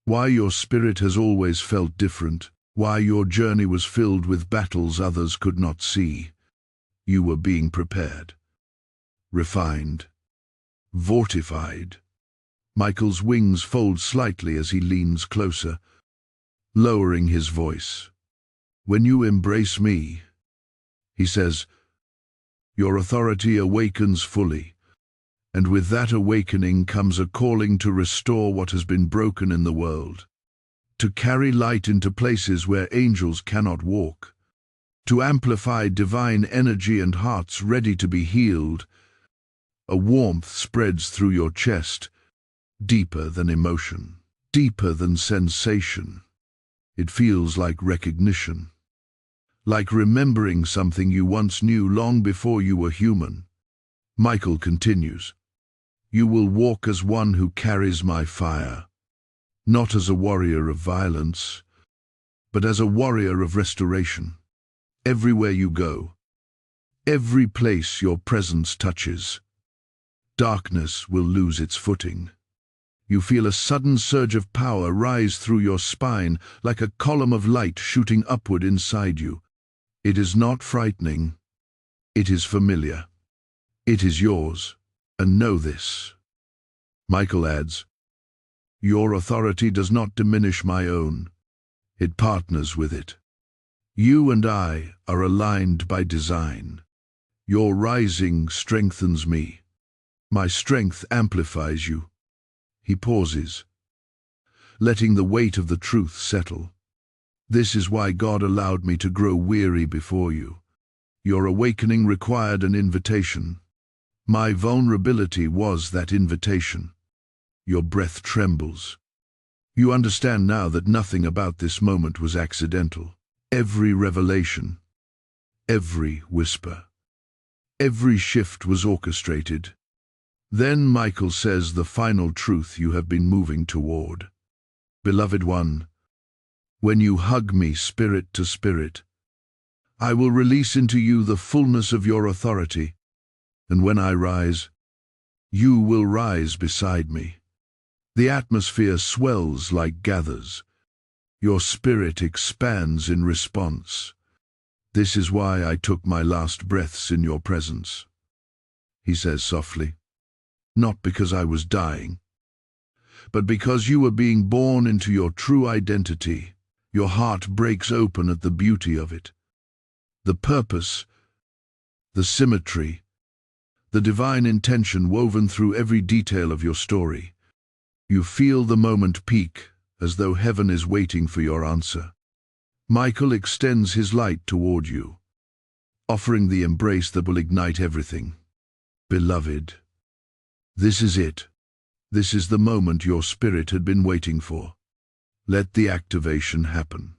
why your spirit has always felt different, why your journey was filled with battles others could not see. You were being prepared, refined, fortified. Michael's wings fold slightly as he leans closer, lowering his voice. When you embrace me, he says, your authority awakens fully, and with that awakening comes a calling to restore what has been broken in the world, to carry light into places where angels cannot walk, to amplify divine energy and hearts ready to be healed. A warmth spreads through your chest, deeper than emotion, deeper than sensation. It feels like recognition, like remembering something you once knew long before you were human. Michael continues, you will walk as one who carries my fire, not as a warrior of violence, but as a warrior of restoration. Everywhere you go, every place your presence touches, darkness will lose its footing. You feel a sudden surge of power rise through your spine, like a column of light shooting upward inside you. It is not frightening. It is familiar. It is yours, and know this. Michael adds, your authority does not diminish my own. It partners with it. You and I are aligned by design. Your rising strengthens me. My strength amplifies you. He pauses, letting the weight of the truth settle. This is why God allowed me to grow weary before you. Your awakening required an invitation. My vulnerability was that invitation. Your breath trembles. You understand now that nothing about this moment was accidental. Every revelation, every whisper, every shift was orchestrated. Then Michael says the final truth you have been moving toward. Beloved one, when you hug me spirit to spirit, I will release into you the fullness of your authority, and when I rise, you will rise beside me. The atmosphere swells like gathers. Your spirit expands in response. This is why I took my last breaths in your presence, he says softly. Not because I was dying, but because you were being born into your true identity. Your heart breaks open at the beauty of it. The purpose, the symmetry, the divine intention woven through every detail of your story. You feel the moment peak, as though heaven is waiting for your answer. Michael extends his light toward you, offering the embrace that will ignite everything. Beloved, this is it. This is the moment your spirit had been waiting for. Let the activation happen.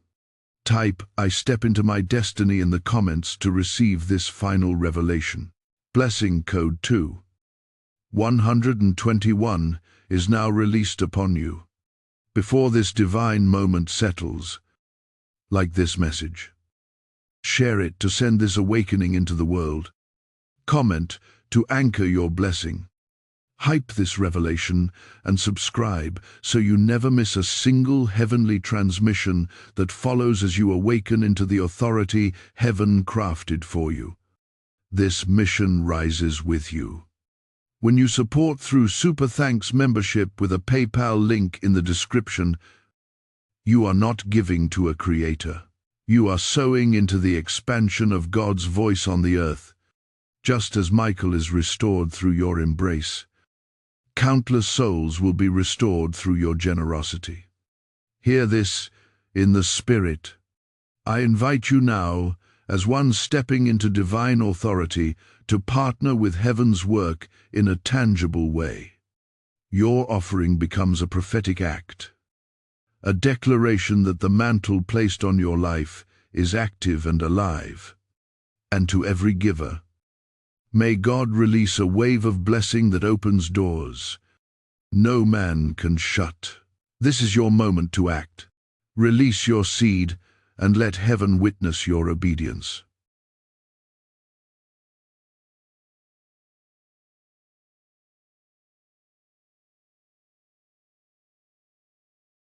Type, "I step into my destiny" in the comments to receive this final revelation. Blessing code 2,121 is now released upon you. Before this divine moment settles, like this message. Share it to send this awakening into the world. Comment to anchor your blessing. Hype this revelation and subscribe so you never miss a single heavenly transmission that follows as you awaken into the authority heaven crafted for you. This mission rises with you. When you support through Super Thanks membership with a PayPal link in the description, you are not giving to a creator. You are sowing into the expansion of God's voice on the earth. Just as Michael is restored through your embrace, countless souls will be restored through your generosity. Hear this in the Spirit. I invite you now, as one stepping into divine authority, to partner with heaven's work in a tangible way. Your offering becomes a prophetic act, a declaration that the mantle placed on your life is active and alive. And to every giver, may God release a wave of blessing that opens doors no man can shut. This is your moment to act. Release your seed and let heaven witness your obedience.